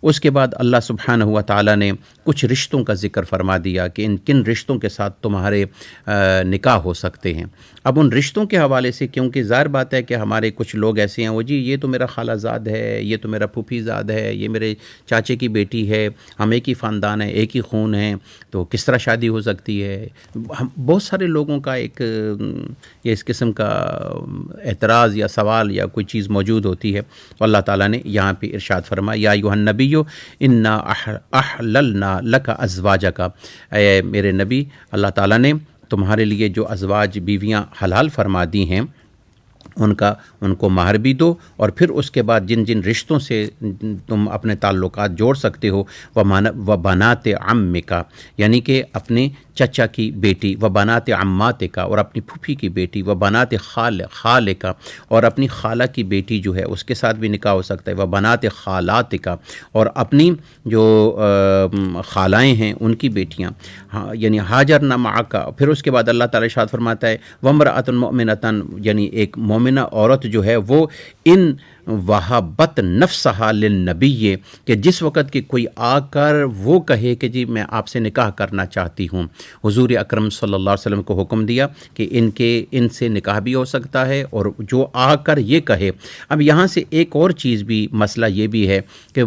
اس کے بعد اللہ سبحانہ و تعالیٰ نے کچھ رشتوں کا ذکر فرما دیا کہ ان کن رشتوں کے ساتھ تمہارے نکاح ہو سکتے ہیں۔ اب ان رشتوں کے حوالے سے کیونکہ ظاہر بات ہے کہ ہمارے کچھ لوگ ایسے ہیں، وہ جی یہ تو میرا خالہ زاد ہے، یہ تو میرا پھوپھی زاد ہے، یہ میرے چاچے کی بیٹی ہے، ہم ایک ہی خاندان ہے، ایک ہی خون ہے، تو کس طرح شادی ہو سکتی ہے؟ بہت سارے لوگوں کا ایک یہ اس قسم کا اعتراض یا سوال یا کوئی چیز موجود ہوتی ہے، تو اللہ تعالیٰ نے یہاں پہ ارشاد فرمایا یا ایھا النبی انا احللنا لک ازواجک، اے میرے نبی اللہ تعالیٰ نے تمہارے لیے جو ازواج بیویاں حلال فرما دی ہیں ان کو مہر بھی دو، اور پھر اس کے بعد جن جن رشتوں سے تم اپنے تعلقات جوڑ سکتے ہو، و بنات عمک، یعنی کہ اپنے چچا کی بیٹی، و بنات عماتک، اور اپنی پھوپھی کی بیٹی، و بنات خالک، اور اپنی خالہ کی بیٹی جو ہے اس کے ساتھ بھی نکاح ہو سکتا ہے، و بنات خالاتک، اور اپنی جو خالائیں ہیں ان کی بیٹیاں، یعنی ہاجرن معک۔ پھر اس کے بعد اللہ تعالیٰ ارشاد فرماتا ہے وامرأۃ مؤمنۃ، یعنی ایک مومنہ عورت جو ہے وہ ان وہبت نفسہا للنبی، کہ جس وقت کہ کوئی آ کر وہ کہے کہ جی میں آپ سے نکاح کرنا چاہتی ہوں، حضور اکرم صلی اللہ علیہ وسلم کو حکم دیا کہ ان سے نکاح بھی ہو سکتا ہے، اور جو آ کر یہ کہے۔ اب یہاں سے ایک اور چیز بھی، مسئلہ یہ بھی ہے کہ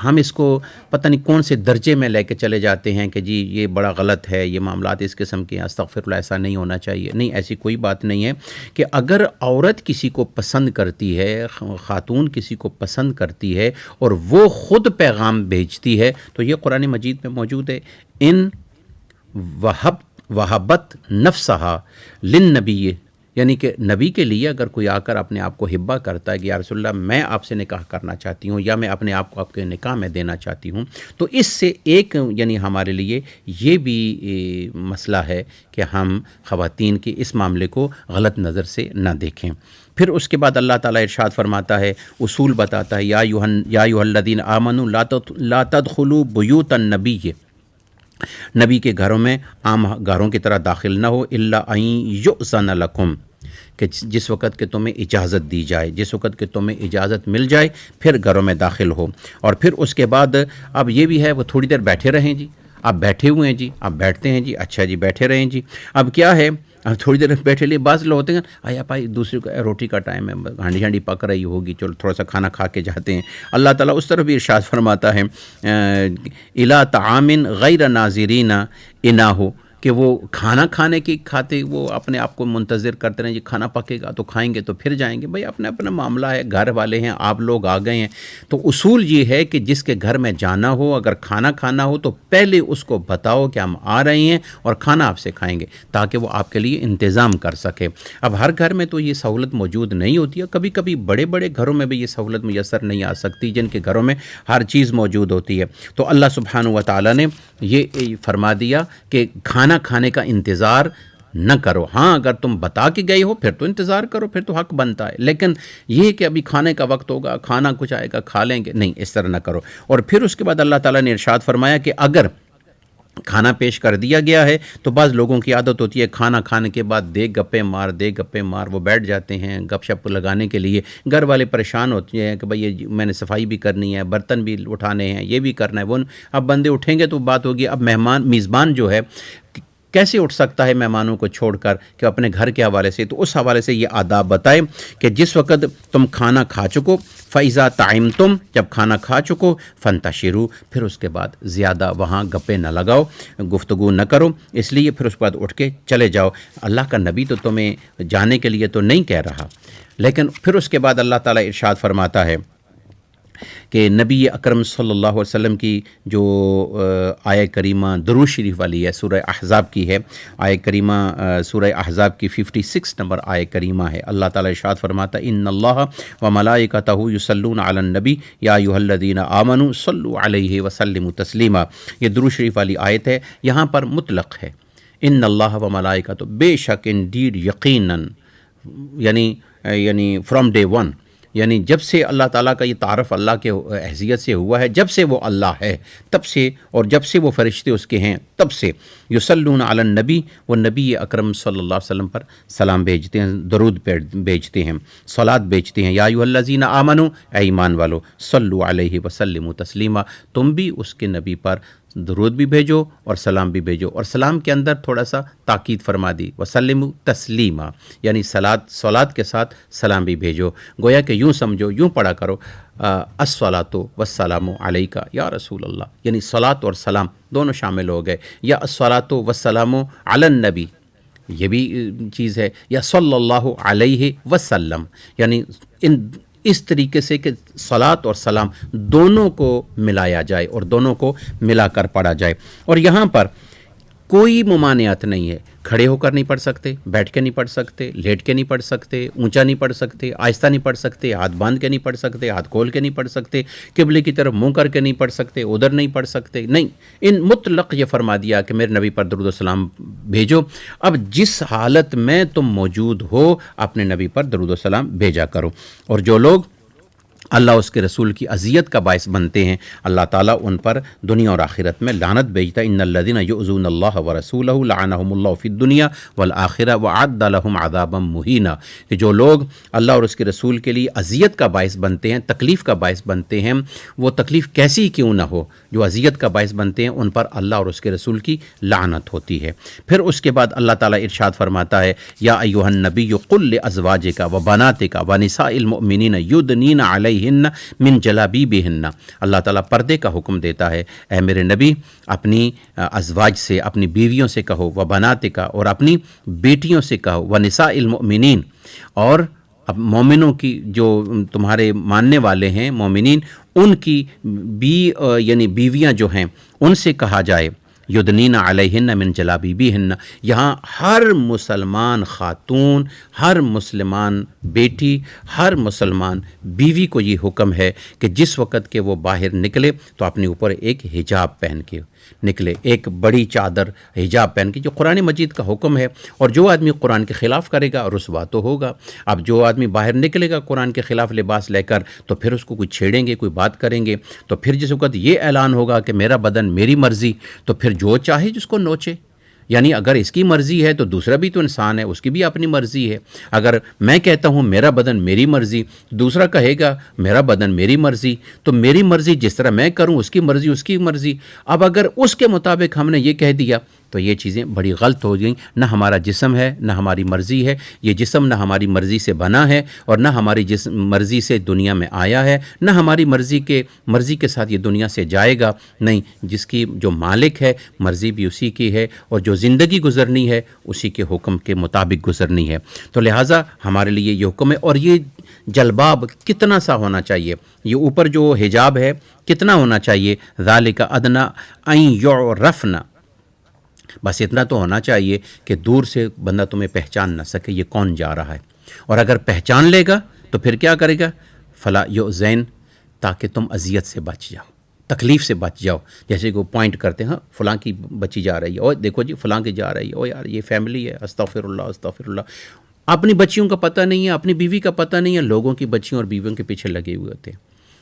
ہم اس کو پتہ نہیں کون سے درجے میں لے کے چلے جاتے ہیں کہ جی یہ بڑا غلط ہے، یہ معاملات اس قسم کے، استغفر اللہ، ایسا نہیں ہونا چاہیے۔ نہیں، ایسی کوئی بات نہیں ہے کہ اگر عورت کسی کو پسند کرتی ہے، خاتون کسی کو پسند کرتی ہے اور وہ خود پیغام بھیجتی ہے، تو یہ قرآن مجید میں موجود ہے، ان وہبت نفسہا للنبی، یعنی کہ نبی کے لیے اگر کوئی آ کر اپنے آپ کو ہبہ کرتا ہے کہ یا رسول اللہ میں آپ سے نکاح کرنا چاہتی ہوں، یا میں اپنے آپ کو آپ کے نکاح میں دینا چاہتی ہوں، تو اس سے ایک یعنی ہمارے لیے یہ بھی مسئلہ ہے کہ ہم خواتین کے اس معاملے کو غلط نظر سے نہ دیکھیں۔ پھر اس کے بعد اللہ تعالیٰ ارشاد فرماتا ہے، اصول بتاتا ہے، یا ایھا الذین آمنوا لا تدخلوا بیوت النبی، نبی کے گھروں میں عام گھروں کی طرح داخل نہ ہو، الا ان یؤذن لکم، کہ جس وقت کہ تمہیں اجازت دی جائے، جس وقت کہ تمہیں اجازت مل جائے پھر گھروں میں داخل ہو۔ اور پھر اس کے بعد اب یہ بھی ہے، وہ تھوڑی دیر بیٹھے رہیں جی، آپ بیٹھے ہوئے ہیں جی، آپ بیٹھتے ہیں جی، اچھا جی بیٹھے رہیں جی۔ اب کیا ہے، اب تھوڑی دیر بیٹھے لیے بعض لوگ ہوتے ہیں، آیا بھائی دوسرے کو روٹی کا ٹائم ہے، ہانڈی پک رہی ہوگی، چلو تھوڑا سا کھانا کھا کے جاتے ہیں۔ اللہ تعالیٰ اس طرف بھی ارشاد فرماتا ہے، الی طعام غیر ناظرین اناہ، کہ وہ کھانا کھانے کی کھاتے وہ اپنے آپ کو منتظر کرتے رہیں، جی کھانا پکے گا تو کھائیں گے تو پھر جائیں گے۔ بھائی اپنا اپنا معاملہ ہے، گھر والے ہیں، آپ لوگ آ گئے ہیں، تو اصول یہ ہے کہ جس کے گھر میں جانا ہو، اگر کھانا کھانا ہو تو پہلے اس کو بتاؤ کہ ہم آ رہے ہیں اور کھانا آپ سے کھائیں گے، تاکہ وہ آپ کے لیے انتظام کر سکے۔ اب ہر گھر میں تو یہ سہولت موجود نہیں ہوتی ہے، کبھی کبھی بڑے بڑے گھروں میں بھی یہ سہولت میسر نہیں آ سکتی، جن کے گھروں میں ہر چیز موجود ہوتی ہے۔ تو اللہ سبحانہ و تعالیٰ نے یہ فرما دیا کہ کھانا کھانے کا انتظار نہ کرو۔ ہاں اگر تم بتا کے گئے ہو پھر تو انتظار کرو، پھر تو حق بنتا ہے، لیکن یہ کہ ابھی کھانے کا وقت ہوگا، کھانا کچھ آئے گا کھا لیں گے، نہیں، اس طرح نہ کرو۔ اور پھر اس کے بعد اللہ تعالیٰ نے ارشاد فرمایا کہ اگر کھانا پیش کر دیا گیا ہے تو بعض لوگوں کی عادت ہوتی ہے کھانا کھانے کے بعد دے گپے مار وہ بیٹھ جاتے ہیں گپ شپ لگانے کے لیے۔ گھر والے پریشان ہوتے ہیں کہ بھئی یہ میں نے صفائی بھی کرنی ہے، برتن بھی اٹھانے ہیں، یہ بھی کرنا ہے، وہ اب بندے اٹھیں گے تو بات ہوگی، اب میزبان جو ہے کیسے اٹھ سکتا ہے مہمانوں کو چھوڑ کر کہ اپنے گھر کے حوالے سے؟ تو اس حوالے سے یہ آداب بتائے کہ جس وقت تم کھانا کھا چکو، فَإِذَا طَعِمْتُمْ، جب کھانا کھا چکو، فَانْتَشِرُوا، پھر اس کے بعد زیادہ وہاں گپے نہ لگاؤ، گفتگو نہ کرو، اس لیے پھر اس کے بعد اٹھ کے چلے جاؤ۔ اللہ کا نبی تو تمہیں جانے کے لیے تو نہیں کہہ رہا، لیکن پھر اس کے بعد اللہ تعالیٰ ارشاد فرماتا ہے کہ نبی اکرم صلی اللہ علیہ وسلم کی جو آیہ کریمہ درود شریف والی ہے، سورہ احزاب کی ہے، آیہ کریمہ سورہ احزاب کی 56 نمبر آیہ کریمہ ہے۔ اللہ تعالیٰ ارشاد فرماتا ہے، ان اللہ و ملائکتہ یصلون علی النبی یا ایھا الذین آمنوا صلوا علیہ وسلموا تسلیما۔ یہ درود شریف والی آیت ہے، یہاں پر مطلق ہے، ان اللہ و ملائکتہ، بے شک، انڈیڈ، یقیناً، یعنی فرام ڈے ون، یعنی جب سے اللہ تعالیٰ کا یہ تعارف اللہ کے حیثیت سے ہوا ہے، جب سے وہ اللہ ہے تب سے، اور جب سے وہ فرشتے اس کے ہیں تب سے، یصلون علی النبی، وہ نبی اکرم صلی اللہ علیہ وسلم پر سلام بھیجتے ہیں، درود بھیجتے ہیں، صلات بھیجتے ہیں۔ یا ایھا الذین آمنوا، اے ایمان والو، صلوا علیہ وسلموا تسلیما، تم بھی اس کے نبی پر درود بھی بھیجو اور سلام بھی بھیجو، اور سلام کے اندر تھوڑا سا تاکید فرما دی، وسلموا تسلیما، یعنی صلات کے ساتھ سلام بھی بھیجو۔ گویا کہ یوں سمجھو، یوں پڑھا کرو، الصلاۃ والسلام علیک یا رسول اللہ، یعنی صلات اور سلام دونوں شامل ہو گئے، یا الصلاۃ والسلام علی النبی، یہ بھی چیز ہے، یا صلی اللہ علیہ وسلم، یعنی اس طریقے سے کہ صلات اور سلام دونوں کو ملایا جائے اور دونوں کو ملا کر پڑھا جائے۔ اور یہاں پر کوئی ممانعت نہیں ہے، کھڑے ہو کر نہیں پڑھ سکتے، بیٹھ کے نہیں پڑھ سکتے، لیٹ کے نہیں پڑھ سکتے، اونچا نہیں پڑھ سکتے، آہستہ نہیں پڑھ سکتے، ہاتھ باندھ کے نہیں پڑھ سکتے، ہاتھ کھول کے نہیں پڑھ سکتے، قبلے کی طرف منہ کر کے نہیں پڑھ سکتے، ادھر نہیں پڑھ سکتے، نہیں، ان مطلق یہ فرما دیا کہ میرے نبی پر درود و سلام بھیجو۔ اب جس حالت میں تم موجود ہو اپنے نبی پر درود و سلام بھیجا کرو۔ اور جو لوگ اللہ اس کے رسول کی اذیت کا باعث بنتے ہیں، اللہ تعالیٰ ان پر دنیا اور آخرت میں لعنت بھیجتا ہے۔ ان الذین یؤذون اللہ ورسولہ لعنہم اللہ فی الدنیا والآخرہ وأعد لہم عذابا مہینا، کہ جو لوگ اللہ اور اس کے رسول کے لیے اذیت کا باعث بنتے ہیں، تکلیف کا باعث بنتے ہیں، وہ تکلیف کیسی کیوں نہ ہو، جو اذیت کا باعث بنتے ہیں ان پر اللہ اور اس کے رسول کی لعنت ہوتی ہے۔ پھر اس کے بعد اللہ تعالیٰ ارشاد فرماتا ہے، یا ایھا النبی قل لازواجک وبناتک ونساء المؤمنین یدنین علیہن من جلابیبہن، اللہ تعالیٰ پردے کا حکم دیتا ہے، اے میرے نبی اپنی ازواج سے، اپنی بیویوں سے کہو، وبناتک اور اپنی بیٹیوں سے کہو، ونساء المؤمنین اور اب مومنوں کی جو تمہارے ماننے والے ہیں مومنین، ان کی یعنی بیویاں جو ہیں ان سے کہا جائے، یدنین علیہن من جلابیبہن، یہاں ہر مسلمان خاتون، ہر مسلمان بیٹی، ہر مسلمان بیوی کو یہ حکم ہے کہ جس وقت کہ وہ باہر نکلے تو اپنے اوپر ایک حجاب پہن کے نکلے، ایک بڑی چادر حجاب پہن کے، جو قرآن مجید کا حکم ہے۔ اور جو آدمی قرآن کے خلاف کرے گا رسوا تو ہوگا۔ اب جو آدمی باہر نکلے گا قرآن کے خلاف لباس لے کر تو پھر اس کو کوئی چھیڑیں گے، کوئی بات کریں گے، تو پھر جس وقت یہ اعلان ہوگا کہ میرا بدن میری مرضی، تو پھر جو چاہے جس کو نوچے، یعنی اگر اس کی مرضی ہے تو دوسرا بھی تو انسان ہے، اس کی بھی اپنی مرضی ہے۔ اگر میں کہتا ہوں میرا بدن میری مرضی، دوسرا کہے گا میرا بدن میری مرضی، تو میری مرضی جس طرح میں کروں، اس کی مرضی اس کی مرضی۔ اب اگر اس کے مطابق ہم نے یہ کہہ دیا تو یہ چیزیں بڑی غلط ہو گئیں۔ نہ ہمارا جسم ہے، نہ ہماری مرضی ہے، یہ جسم نہ ہماری مرضی سے بنا ہے اور نہ ہماری مرضی سے دنیا میں آیا ہے، نہ ہماری مرضی کے ساتھ یہ دنیا سے جائے گا۔ نہیں، جس کی جو مالک ہے مرضی بھی اسی کی ہے، اور جو زندگی گزرنی ہے اسی کے حکم کے مطابق گزرنی ہے۔ تو لہٰذا ہمارے لیے یہ حکم ہے۔ اور یہ جلباب کتنا سا ہونا چاہیے، یہ اوپر جو حجاب ہے کتنا ہونا چاہیے، ذالک ادنی ان یعرفن، بس اتنا تو ہونا چاہیے کہ دور سے بندہ تمہیں پہچان نہ سکے یہ کون جا رہا ہے، اور اگر پہچان لے گا تو پھر کیا کرے گا، فلا یؤذین، تاکہ تم اذیت سے بچ جاؤ، تکلیف سے بچ جاؤ۔ جیسے کہ وہ پوائنٹ کرتے ہیں، ہاں فلاں کی بچی جا رہی ہے، اور دیکھو جی فلاں کی جا رہی ہے، او یار یہ فیملی ہے، استغفر اللہ استغفر اللہ۔ اپنی بچیوں کا پتہ نہیں ہے، اپنی بیوی کا پتہ نہیں ہے، لوگوں کی بچیوں اور بیویوں کے پیچھے لگے ہوئے ہوتے ہیں۔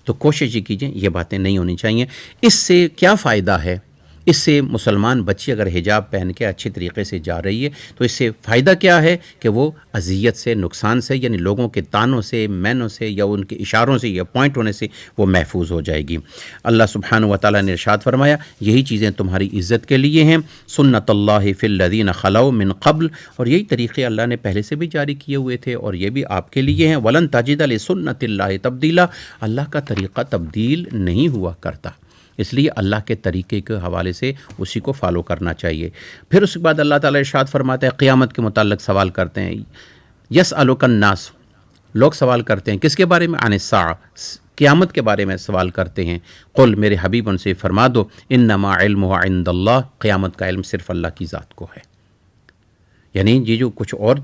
تو کوشش یہ کیجئے یہ باتیں نہیں ہونی چاہیے۔ اس سے کیا فائدہ ہے؟ اس سے مسلمان بچی اگر حجاب پہن کے اچھی طریقے سے جا رہی ہے تو اس سے فائدہ کیا ہے کہ وہ اذیت سے، نقصان سے، یعنی لوگوں کے طعنوں سے، مینوں سے، یا ان کے اشاروں سے یا پوائنٹ ہونے سے وہ محفوظ ہو جائے گی۔ اللہ سبحانہ و تعالیٰ نے ارشاد فرمایا، یہی چیزیں تمہاری عزت کے لیے ہیں، سنت اللہ فی الذین خلوا من قبل، اور یہی طریقے اللہ نے پہلے سے بھی جاری کیے ہوئے تھے اور یہ بھی آپ کے لیے ہیں، ولن تجد لسنت اللہ تبدیلا، اللہ کا طریقہ تبدیل نہیں ہوا کرتا، اس لیے اللہ کے طریقے کے حوالے سے اسی کو فالو کرنا چاہیے۔ پھر اس کے بعد اللہ تعالیٰ ارشاد فرماتا ہے، قیامت کے متعلق سوال کرتے ہیں، یسألک الناس، لوگ سوال کرتے ہیں کس کے بارے میں، عن الساعہ، قیامت کے بارے میں سوال کرتے ہیں، قل، میرے حبیب ان سے فرما دو، انما علمہ عند اللہ، قیامت کا علم صرف اللہ کی ذات کو ہے۔ یعنی یہ جو کچھ اور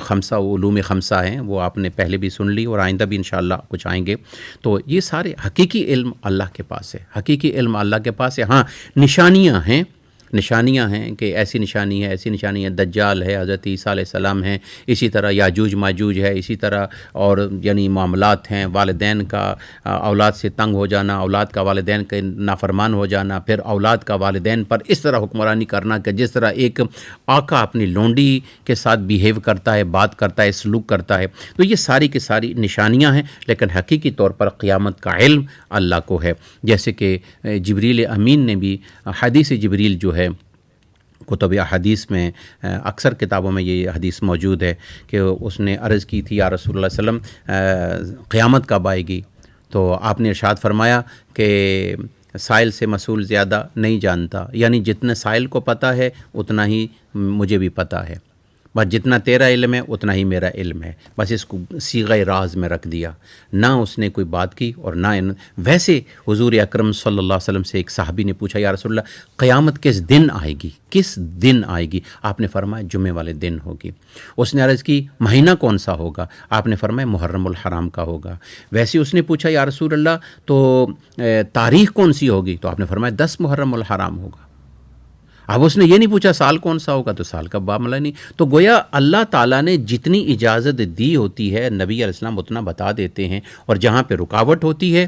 خمسہ علوم خمسہ ہیں وہ آپ نے پہلے بھی سن لی اور آئندہ بھی انشاءاللہ کچھ آئیں گے، تو یہ سارے حقیقی علم اللہ کے پاس ہے، حقیقی علم اللہ کے پاس ہے۔ ہاں نشانیاں ہیں کہ ایسی نشانی ہے، ایسی نشانی ہے، دجال ہے، حضرت عیسیٰ علیہ السلام ہیں، اسی طرح یاجوج ماجوج ہے، اسی طرح اور یعنی معاملات ہیں، والدین کا اولاد سے تنگ ہو جانا، اولاد کا والدین کے نافرمان ہو جانا، پھر اولاد کا والدین پر اس طرح حکمرانی کرنا کہ جس طرح ایک آقا اپنی لونڈی کے ساتھ بیہیو کرتا ہے، بات کرتا ہے، سلوک کرتا ہے۔ تو یہ ساری کی ساری نشانیاں ہیں، لیکن حقیقی طور پر قیامت کا علم اللہ کو ہے۔ جیسے کہ جبریل امین نے بھی، حدیث جبریل جو ہے کتب احادیث میں اکثر کتابوں میں یہ حدیث موجود ہے کہ اس نے عرض کی تھی، یا رسول اللہ صلی اللہ علیہ وسلم قیامت کب آئے گی؟ تو آپ نے ارشاد فرمایا کہ سائل سے مسئول زیادہ نہیں جانتا، یعنی جتنے سائل کو پتہ ہے اتنا ہی مجھے بھی پتہ ہے، بس جتنا تیرا علم ہے اتنا ہی میرا علم ہے، بس اس کو صیغہ راز میں رکھ دیا، نہ اس نے کوئی بات کی اور نہ ویسے حضور اکرم صلی اللہ علیہ وسلم سے ایک صحابی نے پوچھا، یا رسول اللہ قیامت کس دن آئے گی، کس دن آئے گی؟ آپ نے فرمایا جمعے والے دن ہوگی۔ اس نے عرض کی مہینہ کون سا ہوگا؟ آپ نے فرمایا محرم الحرام کا ہوگا۔ ویسے اس نے پوچھا، یا رسول اللہ تو تاریخ کون سی ہوگی؟ تو آپ نے فرمایا 10 محرم الحرام ہوگا۔ اب اس نے یہ نہیں پوچھا سال کون سا ہوگا، تو سال کا معاملہ نہیں. تو گویا اللہ تعالیٰ نے جتنی اجازت دی ہوتی ہے نبی علیہ السلام اتنا بتا دیتے ہیں، اور جہاں پہ رکاوٹ ہوتی ہے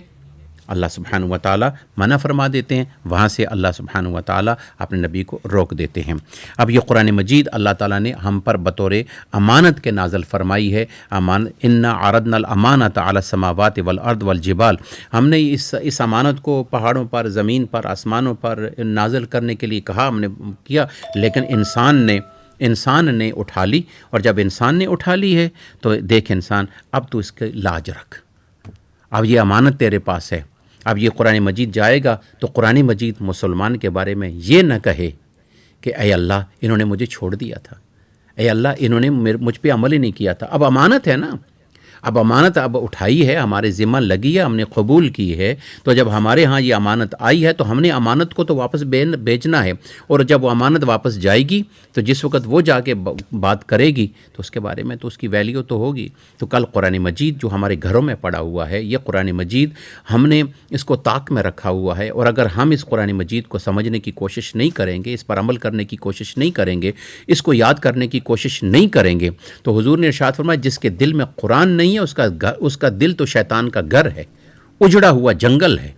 اللہ سبحانہ و تعالیٰ منع فرما دیتے ہیں، وہاں سے اللہ سبحانہ و تعالیٰ اپنے نبی کو روک دیتے ہیں. اب یہ قرآن مجید اللہ تعالیٰ نے ہم پر بطور امانت کے نازل فرمائی ہے. انا عرضنا الامانۃ علی السماوات والارض والجبال، ہم نے اس امانت کو پہاڑوں پر، زمین پر، آسمانوں پر نازل کرنے کے لیے کہا، ہم نے کیا، لیکن انسان نے اٹھا لی. اور جب انسان نے اٹھا لی ہے تو دیکھ انسان، اب تو اس کی لاج رکھ، اب یہ امانت تیرے پاس ہے. اب یہ قرآن مجید جائے گا تو قرآن مجید مسلمان کے بارے میں یہ نہ کہے کہ اے اللہ انہوں نے مجھے چھوڑ دیا تھا، اے اللہ انہوں نے مجھ پہ عمل ہی نہیں کیا تھا. اب امانت ہے نا، اب امانت اب اٹھائی ہے، ہمارے ذمہ لگی ہے، ہم نے قبول کی ہے. تو جب ہمارے ہاں یہ امانت آئی ہے تو ہم نے امانت کو تو واپس بھیجنا ہے. اور جب وہ امانت واپس جائے گی تو جس وقت وہ جا کے بات کرے گی تو اس کے بارے میں تو اس کی ویلیو تو ہوگی. تو کل قرآن مجید جو ہمارے گھروں میں پڑا ہوا ہے، یہ قرآن مجید ہم نے اس کو طاق میں رکھا ہوا ہے، اور اگر ہم اس قرآن مجید کو سمجھنے کی کوشش نہیں کریں گے، اس پر عمل کرنے کی کوشش نہیں کریں گے، اس کو یاد کرنے کی کوشش نہیں کریں گے، تو حضور نے ارشاد فرمایا جس کے دل میں قرآن نہیں ہے اس کا دل تو شیطان کا گھر ہے، اجڑا ہوا جنگل ہے.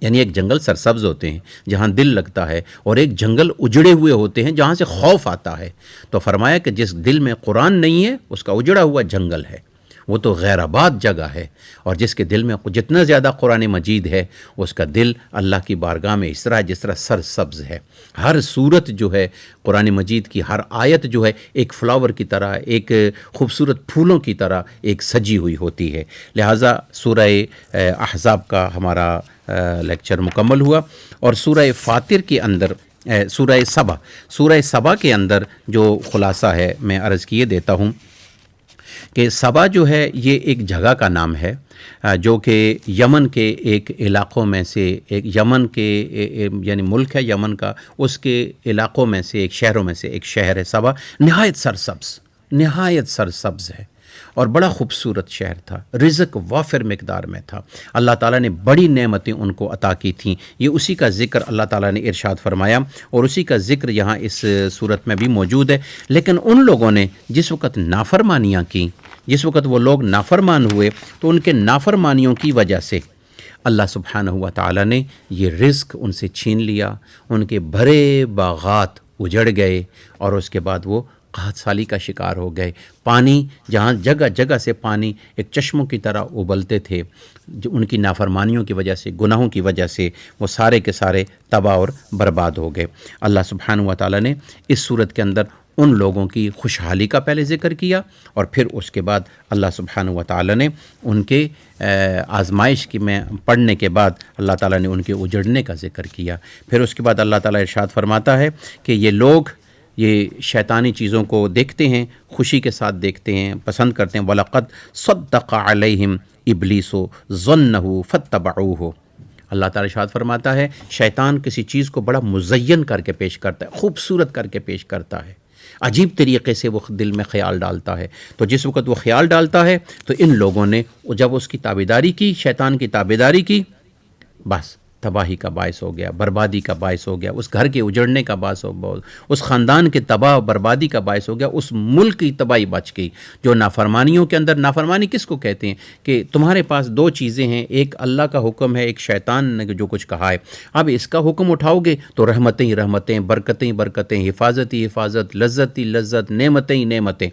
یعنی ایک جنگل سرسبز ہوتے ہیں جہاں دل لگتا ہے، اور ایک جنگل اجڑے ہوئے ہوتے ہیں جہاں سے خوف آتا ہے. تو فرمایا کہ جس دل میں قرآن نہیں ہے اس کا اجڑا ہوا جنگل ہے، وہ تو غیر آباد جگہ ہے. اور جس کے دل میں جتنا زیادہ قرآن مجید ہے اس کا دل اللہ کی بارگاہ میں اس طرح جس طرح سرسبز ہے. ہر صورت جو ہے قرآن مجید کی، ہر آیت جو ہے ایک فلاور کی طرح، ایک خوبصورت پھولوں کی طرح ایک سجی ہوئی ہوتی ہے. لہٰذا سورہ احزاب کا ہمارا لیکچر مکمل ہوا، اور سورہ فاطر کے اندر سورہ سبا کے اندر جو خلاصہ ہے میں عرض کیے دیتا ہوں کہ سبا جو ہے یہ ایک جگہ کا نام ہے جو کہ یمن کے ایک علاقوں میں سے ایک، یمن کے یعنی ملک ہے یمن کا، اس کے علاقوں میں سے ایک، شہروں میں سے ایک شہر ہے سبا. نہایت سرسبز ہے اور بڑا خوبصورت شہر تھا، رزق وافر مقدار میں تھا. اللہ تعالیٰ نے بڑی نعمتیں ان کو عطا کی تھیں. یہ اسی کا ذکر اللہ تعالیٰ نے ارشاد فرمایا، اور اسی کا ذکر یہاں اس صورت میں بھی موجود ہے. لیکن ان لوگوں نے جس وقت نافرمانیاں کی، جس وقت وہ لوگ نافرمان ہوئے، تو ان کے نافرمانیوں کی وجہ سے اللہ سبحانہ و تعالیٰ نے یہ رزق ان سے چھین لیا. ان کے بھرے باغات اجڑ گئے، اور اس کے بعد وہ قحط سالی کا شکار ہو گئے. پانی جہاں جگہ جگہ سے پانی ایک چشموں کی طرح ابلتے تھے، جو ان کی نافرمانیوں کی وجہ سے، گناہوں کی وجہ سے وہ سارے کے سارے تباہ اور برباد ہو گئے. اللہ سبحانہ و تعالیٰ نے اس صورت کے اندر ان لوگوں کی خوشحالی کا پہلے ذکر کیا، اور پھر اس کے بعد اللہ سبحانہ و تعالیٰ نے ان کے آزمائش کی میں پڑھنے کے بعد اللہ تعالیٰ نے ان کے اجڑنے کا ذکر کیا. پھر اس کے بعد اللہ تعالیٰ ارشاد فرماتا ہے کہ یہ لوگ یہ شیطانی چیزوں کو دیکھتے ہیں، خوشی کے ساتھ دیکھتے ہیں، پسند کرتے ہیں. وَلَقَدْ صَدَّقَ عَلَيْهِمْ إِبْلِيسُ ظَنَّهُ فَاتَّبَعُوهُ. اللہ تعالیٰ ارشاد فرماتا ہے شیطان کسی چیز کو بڑا مزین کر کے پیش کرتا ہے، خوبصورت کر کے پیش کرتا ہے، عجیب طریقے سے وہ دل میں خیال ڈالتا ہے. تو جس وقت وہ خیال ڈالتا ہے تو ان لوگوں نے جب اس کی تابعداری کی، شیطان کی تابعداری کی، بس تباہی کا باعث ہو گیا، بربادی کا باعث ہو گیا، اس گھر کے اجڑنے کا باعث ہو گیا، اس خاندان کے تباہ و بربادی کا باعث ہو گیا، اس ملک کی تباہی بچ گئی. جو نافرمانیوں کے اندر، نافرمانی کس کو کہتے ہیں کہ تمہارے پاس دو چیزیں ہیں، ایک اللہ کا حکم ہے، ایک شیطان نے جو کچھ کہا ہے. اب اس کا حکم اٹھاؤ گے تو رحمتیں ہی رحمتیں، برکتیں ہی برکتیں، حفاظت ہی حفاظت، لذت ہی لذت، نعمتیں ہی نعمتیں.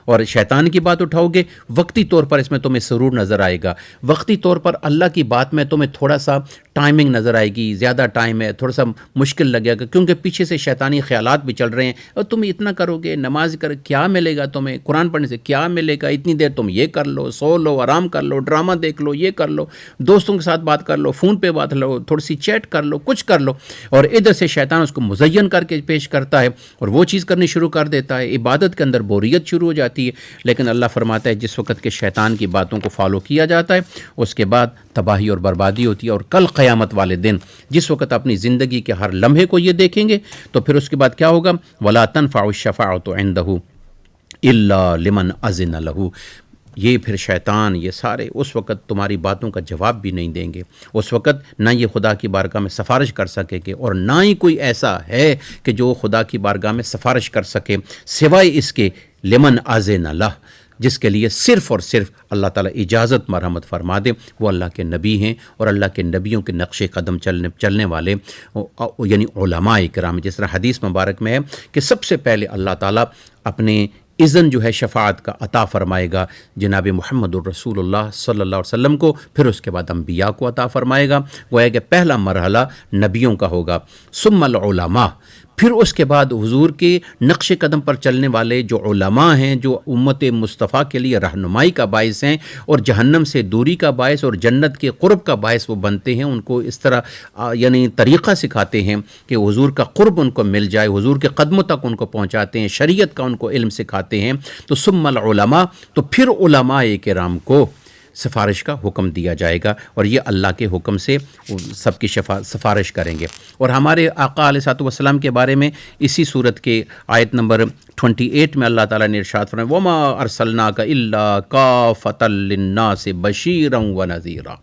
اور شیطان کی بات اٹھاؤ گے وقتی طور پر اس میں تمہیں سرور نظر آئے گا، وقتی طور پر اللہ کی بات میں تمہیں تھوڑا سا ٹائمنگ نظر آئے گی، زیادہ ٹائم ہے، تھوڑا سا مشکل لگے گا، کیونکہ پیچھے سے شیطانی خیالات بھی چل رہے ہیں. اور تم اتنا کرو گے، نماز کر کیا ملے گا تمہیں، قرآن پڑھنے سے کیا ملے گا، اتنی دیر تم یہ کر لو، سو لو، آرام کر لو، ڈرامہ دیکھ لو، یہ کر لو، دوستوں کے ساتھ بات کر لو، فون پہ بات لو، تھوڑی سی چیٹ کر لو، کچھ کر لو. اور ادھر سے شیطان اس کو مزین کر کے پیش کرتا ہے اور وہ چیز کرنی شروع کر دیتا ہے. عبادت کے اندر بوریت شروع ہو جاتی ہے. لیکن اللہ فرماتا ہے جس وقت کے شیطان کی باتوں کو فالو کیا جاتا ہے اس کے بعد تباہی اور بربادی ہوتی ہے. اور کل قیامت والے دن جس وقت اپنی زندگی کے ہر لمحے کو یہ دیکھیں گے تو پھر اس کے بعد کیا ہوگا، وَلَا تَنْفَعُ الشَّفَاعَةُ عِنْدَهُ إِلَّا لِمَنْ أَذِنَ لَهُ. یہ پھر شیطان یہ سارے اس وقت تمہاری باتوں کا جواب بھی نہیں دیں گے، اس وقت نہ یہ خدا کی بارگاہ میں سفارش کر سکے گے، اور نہ ہی کوئی ایسا ہے کہ جو خدا کی بارگاہ میں سفارش کر سکے سوائے اس کے لمن اذن لہ، جس کے لیے صرف اور صرف اللہ تعالیٰ اجازت مرحمت فرما دے، وہ اللہ کے نبی ہیں، اور اللہ کے نبیوں کے نقش قدم چلنے والے یعنی علماء کرام، جس طرح حدیث مبارک میں ہے کہ سب سے پہلے اللہ تعالیٰ اپنے اذن جو ہے شفاعت کا عطا فرمائے گا جناب محمد الرسول اللہ صلی اللہ علیہ وسلم کو، پھر اس کے بعد انبیاء کو عطا فرمائے گا، گویا کہ پہلا مرحلہ نبیوں کا ہوگا، ثم العلماء، پھر اس کے بعد حضور کے نقش قدم پر چلنے والے جو علماء ہیں، جو امت مصطفیٰ کے لیے رہنمائی کا باعث ہیں اور جہنم سے دوری کا باعث اور جنت کے قرب کا باعث وہ بنتے ہیں، ان کو اس طرح یعنی طریقہ سکھاتے ہیں کہ حضور کا قرب ان کو مل جائے، حضور کے قدموں تک ان کو پہنچاتے ہیں، شریعت کا ان کو علم سکھاتے ہیں، تو ثم العلماء، تو پھر علماء کرام کو سفارش کا حکم دیا جائے گا، اور یہ اللہ کے حکم سے سب کی سفارش کریں گے۔ اور ہمارے آقا علیہ الصلوۃ والسلام کے بارے میں اسی صورت کے آیت نمبر 28 میں اللہ تعالیٰ نے ارشاد فرمایا وَمَا أَرْسَلْنَاكَ إِلَّا كَافَةً لِلنَّاسِ بَشِيرًا وَنَذِيرًا،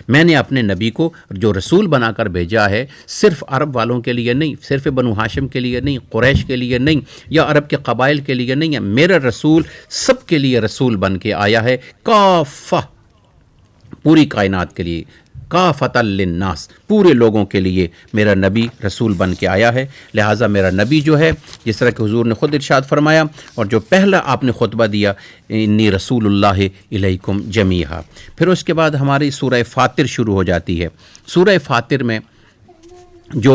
میں نے اپنے نبی کو جو رسول بنا کر بھیجا ہے صرف عرب والوں کے لیے نہیں، صرف بنو ہاشم کے لیے نہیں، قریش کے لیے نہیں، یا عرب کے قبائل کے لیے نہیں ہے، میرا رسول سب کے لیے رسول بن کے آیا ہے، کافہ، پوری کائنات کے لیے، کافۃ للناس، پورے لوگوں کے لیے میرا نبی رسول بن کے آیا ہے۔ لہٰذا میرا نبی جو ہے، جس طرح کہ حضور نے خود ارشاد فرمایا اور جو پہلا آپ نے خطبہ دیا، انی رسول اللہ الیکم جمیعا، پھر اس کے بعد ہماری سورہ فاطر شروع ہو جاتی ہے۔ سورہ فاطر میں جو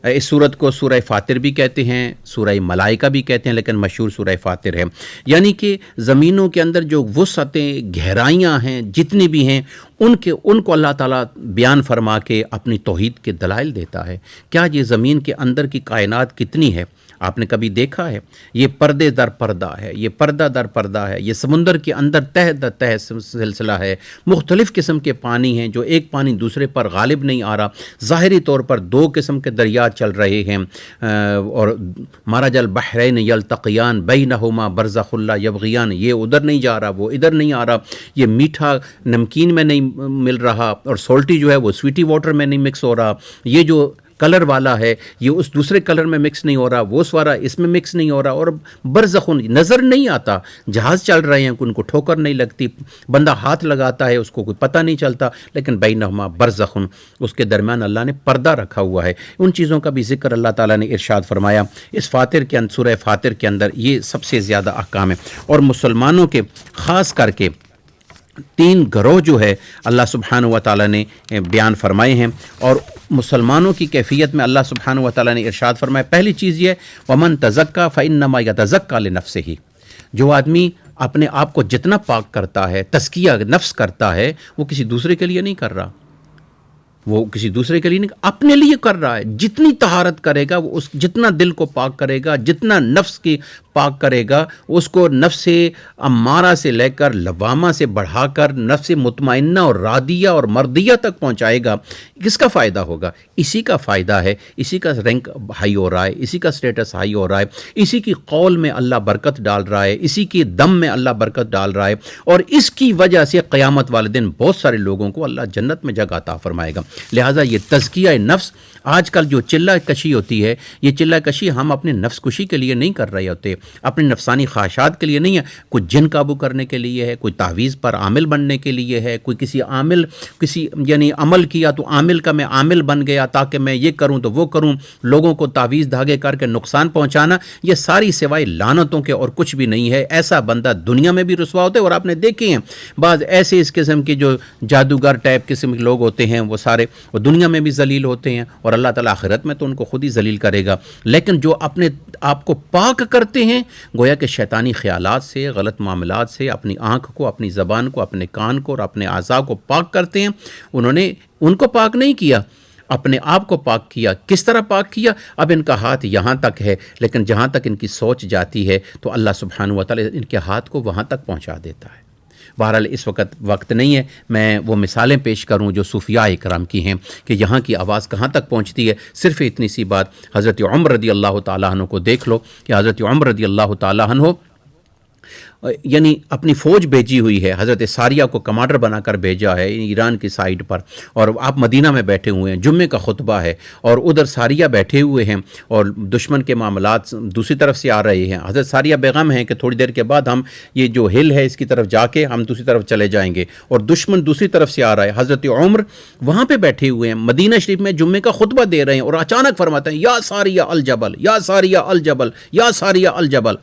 اس سورت کو سورہ فاطر بھی کہتے ہیں، سورہ ملائکہ بھی کہتے ہیں، لیکن مشہور سورہ فاطر ہے، یعنی کہ زمینوں کے اندر جو وسعتیں، گہرائیاں ہیں جتنی بھی ہیں، ان کو اللہ تعالیٰ بیان فرما کے اپنی توحید کے دلائل دیتا ہے۔ کیا یہ زمین کے اندر کی کائنات کتنی ہے، آپ نے کبھی دیکھا ہے؟ یہ پردے در پردہ ہے، یہ پردہ در پردہ ہے، یہ سمندر کے اندر تہ در تہ سلسلہ ہے، مختلف قسم کے پانی ہیں جو ایک پانی دوسرے پر غالب نہیں آ رہا، ظاہری طور پر دو قسم کے دریا چل رہے ہیں، اور مرج البحرین یلتقیان بینہما برزخ لا یبغیان، یہ ادھر نہیں جا رہا، وہ ادھر نہیں آ رہا، یہ میٹھا نمکین میں نہیں مل رہا، اور سولٹی جو ہے وہ سویٹی واٹر میں نہیں مکس ہو رہا، یہ جو کلر والا ہے یہ اس دوسرے کلر میں مکس نہیں ہو رہا، وہ سوارا اس میں مکس نہیں ہو رہا، اور برزخن نظر نہیں آتا، جہاز چل رہے ہیں، ان کو ٹھوکر نہیں لگتی، بندہ ہاتھ لگاتا ہے اس کو کوئی پتہ نہیں چلتا، لیکن بینہما برزخن، اس کے درمیان اللہ نے پردہ رکھا ہوا ہے۔ ان چیزوں کا بھی ذکر اللہ تعالیٰ نے ارشاد فرمایا اس فاطر کے اندر، سورہ فاطر کے اندر یہ سب سے زیادہ احکام ہے، اور مسلمانوں کے خاص کر کے 3 گروہ جو ہے اللہ سبحانہ و تعالیٰ نے بیان فرمائے ہیں، اور مسلمانوں کی کیفیت میں اللہ سبحانہ و تعالیٰ نے ارشاد فرمایا، پہلی چیز یہ وَمَن تَزَكَّىٰ فَإِنَّمَا يَتَزَكَّىٰ لِنَفْسِهِ، جو آدمی اپنے آپ کو جتنا پاک کرتا ہے، تزکیہ نفس کرتا ہے، وہ کسی دوسرے کے لیے نہیں کر رہا، وہ کسی دوسرے کے لیے نہیں، اپنے لیے کر رہا ہے۔ جتنی طہارت کرے گا، وہ جتنا دل کو پاک کرے گا، جتنا نفس کی پاک کرے گا، اس کو نفس امارہ سے لے کر لوامہ سے بڑھا کر نفس مطمئنہ اور راضیہ اور مردیہ تک پہنچائے گا، کس کا فائدہ ہوگا؟ اسی کا فائدہ ہے، اسی کا رینک ہائی ہو رہا ہے، اسی کا سٹیٹس ہائی ہو رہا ہے، اسی کی قول میں اللہ برکت ڈال رہا ہے، اسی کی دم میں اللہ برکت ڈال رہا ہے، اور اس کی وجہ سے قیامت والے دن بہت سارے لوگوں کو اللہ جنت میں جگہ عطا فرمائے گا۔ لہٰذا یہ تزکیہ نفس، آج کل جو چلہ کشی ہوتی ہے، یہ چلہ کشی ہم اپنے نفس کشی کے لیے نہیں کر رہے ہوتے، اپنے نفسانی خواہشات کے لیے نہیں ہے، کوئی جن قابو کرنے کے لیے ہے، کوئی تعویذ پر عامل بننے کے لیے ہے، کوئی کسی یعنی عمل کیا تو عامل کا میں عامل بن گیا تاکہ میں یہ کروں تو وہ کروں، لوگوں کو تعویذ دھاگے کر کے نقصان پہنچانا، یہ ساری سوائے لعنتوں کے اور کچھ بھی نہیں ہے۔ ایسا بندہ دنیا میں بھی رسوا ہوتا ہے، اور آپ نے دیکھے ہیں بعض ایسے اس قسم کے جو جادوگر ٹائپ قسم کے لوگ ہوتے ہیں، وہ سارے وہ دنیا میں بھی ذلیل ہوتے ہیں، اور اللہ تعالیٰ آخرت میں تو ان کو خود ہی ذلیل کرے گا۔ لیکن جو اپنے آپ کو پاک کرتے ہیں، گویا کہ شیطانی خیالات سے، غلط معاملات سے، اپنی آنکھ کو، اپنی زبان کو، اپنے کان کو اور اپنے اعضاء کو پاک کرتے ہیں، انہوں نے ان کو پاک نہیں کیا، اپنے آپ کو پاک کیا۔ کس طرح پاک کیا؟ اب ان کا ہاتھ یہاں تک ہے، لیکن جہاں تک ان کی سوچ جاتی ہے تو اللہ سبحانہ و تعالیٰ ان کے ہاتھ کو وہاں تک پہنچا دیتا ہے۔ بہرحال اس وقت نہیں ہے میں وہ مثالیں پیش کروں جو صوفیاء کرام کی ہیں کہ یہاں کی آواز کہاں تک پہنچتی ہے۔ صرف اتنی سی بات، حضرت عمر رضی اللہ تعالیٰ عنہ کو دیکھ لو کہ حضرت عمر رضی اللہ تعالیٰ عنہ یعنی اپنی فوج بھیجی ہوئی ہے، حضرت ساریہ کو کمانڈر بنا کر بھیجا ہے ایران کی سائڈ پر، اور آپ مدینہ میں بیٹھے ہوئے ہیں، جمعے کا خطبہ ہے اور ادھر ساریہ بیٹھے ہوئے ہیں اور دشمن کے معاملات دوسری طرف سے آ رہے ہیں۔ حضرت ساریہ بیگم ہیں کہ تھوڑی دیر کے بعد ہم یہ جو ہل ہے اس کی طرف جا کے ہم دوسری طرف چلے جائیں گے، اور دشمن دوسری طرف سے آ رہا ہے۔ حضرت عمر وہاں پہ بیٹھے ہوئے ہیں، مدینہ شریف میں جمعے کا خطبہ دے رہے ہیں، اور اچانک فرماتے ہیں یا ساریہ الجبل، یا ساریہ الجبل، یا ساریہ الجبل۔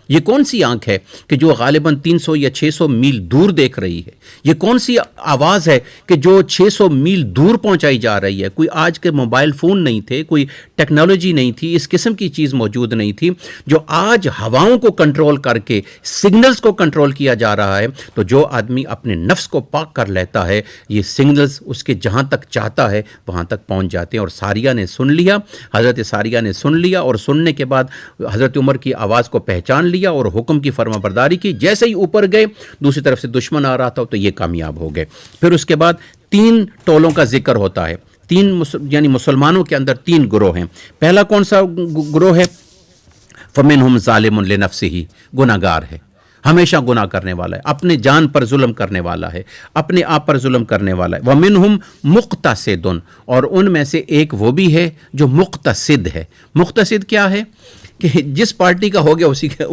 یہ کون سی آنکھ ہے کہ جو غالباً 300 یا 600 میل دور دیکھ رہی ہے؟ یہ کون سی آواز ہے کہ جو 600 میل دور پہنچائی جا رہی ہے؟ کوئی آج کے موبائل فون نہیں تھے، کوئی ٹیکنالوجی نہیں تھی، اس قسم کی چیز موجود نہیں تھی جو آج ہواؤں کو کنٹرول کر کے سگنلز کو کنٹرول کیا جا رہا ہے۔ تو جو آدمی اپنے نفس کو پاک کر لیتا ہے، یہ سگنلز اس کے جہاں تک چاہتا ہے وہاں تک پہنچ جاتے ہیں۔ اور ساریہ نے سن لیا، حضرت ساریہ نے سن لیا، اور سننے کے بعد حضرت عمر کی آواز کو پہچان لیا اور حکم کی فرما برداری کی۔ جیسے ہی اوپر گئے دوسری طرف سے دشمن آ رہا تھا تو یہ کامیاب ہو گئے۔ پھر اس کے بعد 3 ٹولوں کا ذکر ہوتا ہے، یعنی مسلمانوں کے اندر 3 گروہ ہیں۔ پہلا کون سا گروہ ہے؟ فَمِنْهُمْ ظَالِمٌ لِنَفْسِهِ، گناہ گار ہے، ہمیشہ گناہ کرنے والا ہے، اپنے جان پر ظلم کرنے والا ہے، اپنے آپ پر ظلم کرنے والا ہے۔ وَمِنْهُمْ مُقْتَصِدٌ، اور ان میں سے ایک وہ بھی ہے جو مقتصد ہے۔ مقتصد کیا ہے؟ کہ جس پارٹی کا ہو گیا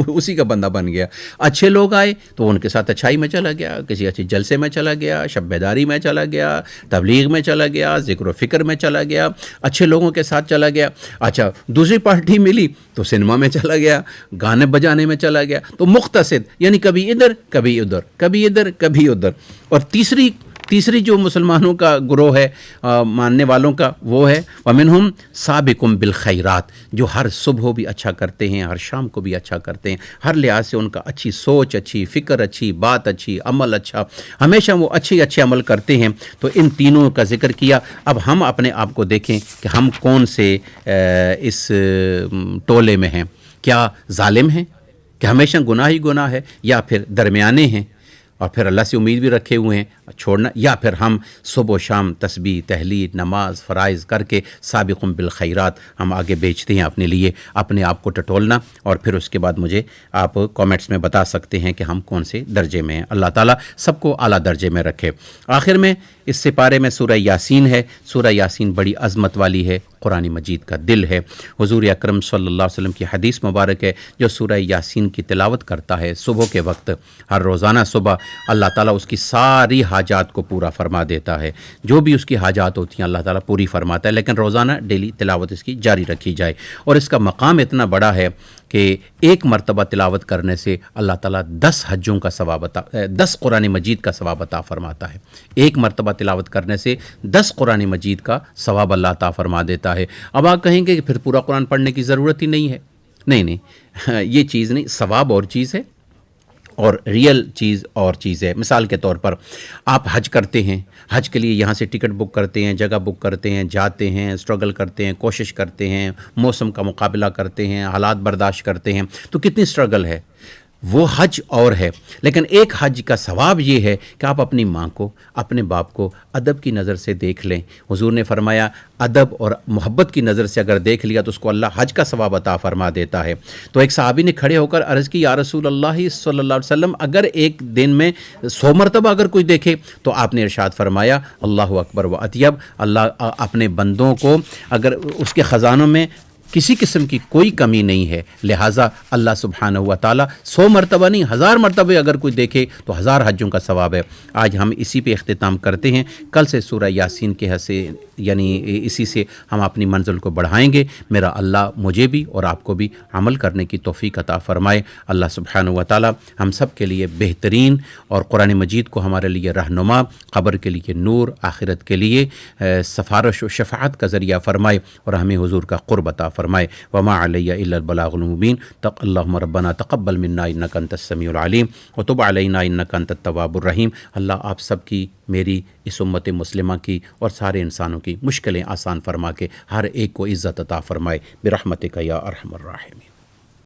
اسی کا بندہ بن گیا۔ اچھے لوگ آئے تو ان کے ساتھ اچھائی میں چلا گیا، کسی اچھے جلسے میں چلا گیا، شب بیداری میں چلا گیا، تبلیغ میں چلا گیا، ذکر و فکر میں چلا گیا، اچھے لوگوں کے ساتھ چلا گیا۔ اچھا دوسری پارٹی ملی تو سنیما میں چلا گیا، گانے بجانے میں چلا گیا۔ تو مقتصد یعنی کبھی ادھر کبھی ادھر، کبھی ادھر کبھی ادھر۔ اور تیسری جو مسلمانوں کا گروہ ہے ماننے والوں کا، وہ ہے وَمِنْهُمْ سَابِقٌ بِالْخَيْرَاتِ، جو ہر صبح بھی اچھا کرتے ہیں، ہر شام کو بھی اچھا کرتے ہیں، ہر لحاظ سے ان کا اچھی سوچ اچھی، فکر اچھی، بات اچھی، عمل اچھا، ہمیشہ وہ اچھے عمل کرتے ہیں۔ تو ان تینوں کا ذکر کیا۔ اب ہم اپنے آپ کو دیکھیں کہ ہم کون سے اس ٹولے میں ہیں۔ کیا ظالم ہیں کہ ہمیشہ گناہ ہی گناہ ہے، یا پھر درمیانے ہیں اور پھر اللہ سے امید بھی رکھے ہوئے ہیں چھوڑنا، یا پھر ہم صبح و شام تسبیح، تحلیل، نماز، فرائض کر کے سابقٌ بالخیرات ہم آگے بیچتے ہیں اپنے لیے، اپنے آپ کو ٹٹولنا۔ اور پھر اس کے بعد مجھے آپ کامنٹس میں بتا سکتے ہیں کہ ہم کون سے درجے میں ہیں۔ اللہ تعالیٰ سب کو اعلیٰ درجے میں رکھے۔ آخر میں اس سپارے میں سورہ یاسین ہے۔ سورہ یاسین بڑی عظمت والی ہے، قرآن مجید کا دل ہے۔ حضور اکرم صلی اللہ علیہ وسلم کی حدیث مبارک ہے، جو سورہ یاسین کی تلاوت کرتا ہے صبح کے وقت، ہر روزانہ صبح اللہ تعالیٰ اس کی ساری حاجات کو پورا فرما دیتا ہے۔ جو بھی اس کی حاجات ہوتی ہیں اللہ تعالیٰ پوری فرماتا ہے، لیکن روزانہ ڈیلی تلاوت اس کی جاری رکھی جائے۔ اور اس کا مقام اتنا بڑا ہے کہ ایک مرتبہ تلاوت کرنے سے اللہ تعالیٰ 10 حجوں کا ثواب 10 قرآن مجید کا ثواب عطا فرماتا ہے۔ ایک مرتبہ تلاوت کرنے سے 10 قرآن مجید کا ثواب اللہ عطا فرما دیتا ہے۔ اب آپ کہیں گے کہ پھر پورا قرآن پڑھنے کی ضرورت ہی نہیں ہے۔ نہیں، یہ چیز نہیں، ثواب اور چیز ہے اور ریئل چیز اور چیز ہے۔ مثال کے طور پر آپ حج کرتے ہیں، حج کے لیے یہاں سے ٹکٹ بک کرتے ہیں، جگہ بک کرتے ہیں، جاتے ہیں، اسٹرگل کرتے ہیں، کوشش کرتے ہیں، موسم کا مقابلہ کرتے ہیں، حالات برداشت کرتے ہیں، تو کتنی اسٹرگل ہے، وہ حج اور ہے۔ لیکن ایک حج کا ثواب یہ ہے کہ آپ اپنی ماں کو، اپنے باپ کو ادب کی نظر سے دیکھ لیں۔ حضور نے فرمایا ادب اور محبت کی نظر سے اگر دیکھ لیا تو اس کو اللہ حج کا ثواب عطا فرما دیتا ہے۔ تو ایک صحابی نے کھڑے ہو کر عرض کی، یا رسول اللہ صلی اللہ علیہ وسلم، اگر ایک دن میں 100 مرتبہ اگر کوئی دیکھے، تو آپ نے ارشاد فرمایا اللہ اکبر و اطیب، اللہ اپنے بندوں کو اگر اس کے خزانوں میں کسی قسم کی کوئی کمی نہیں ہے، لہٰذا اللہ سبحانہ و تعالیٰ 100 مرتبہ نہیں 1000 مرتبہ اگر کوئی دیکھے تو 1000 حجوں کا ثواب ہے۔ آج ہم اسی پہ اختتام کرتے ہیں، کل سے سورہ یاسین کے حصے یعنی اسی سے ہم اپنی منزل کو بڑھائیں گے۔ میرا اللہ مجھے بھی اور آپ کو بھی عمل کرنے کی توفیق عطا فرمائے۔ اللہ سبحانہ و تعالیٰ ہم سب کے لیے بہترین اور قرآن مجید کو ہمارے لیے رہنما، قبر کے لیے نور، آخرت کے لیے سفارش و شفاعت کا ذریعہ فرمائے، اور ہمیں حضور کا قرب عطا فرمائے۔ وما علیہ الا البلاغ المبین۔ اللہم ربنا تقبل منا انک انت السمیع العلیم وتب علینا انک انت التواب الرحیم۔ اللہ آپ سب کی، میری، اس امت مسلمہ کی اور سارے انسانوں کی مشکلیں آسان فرما کے ہر ایک کو عزت عطا فرمائے برحمتک یا ارحم الراحمین۔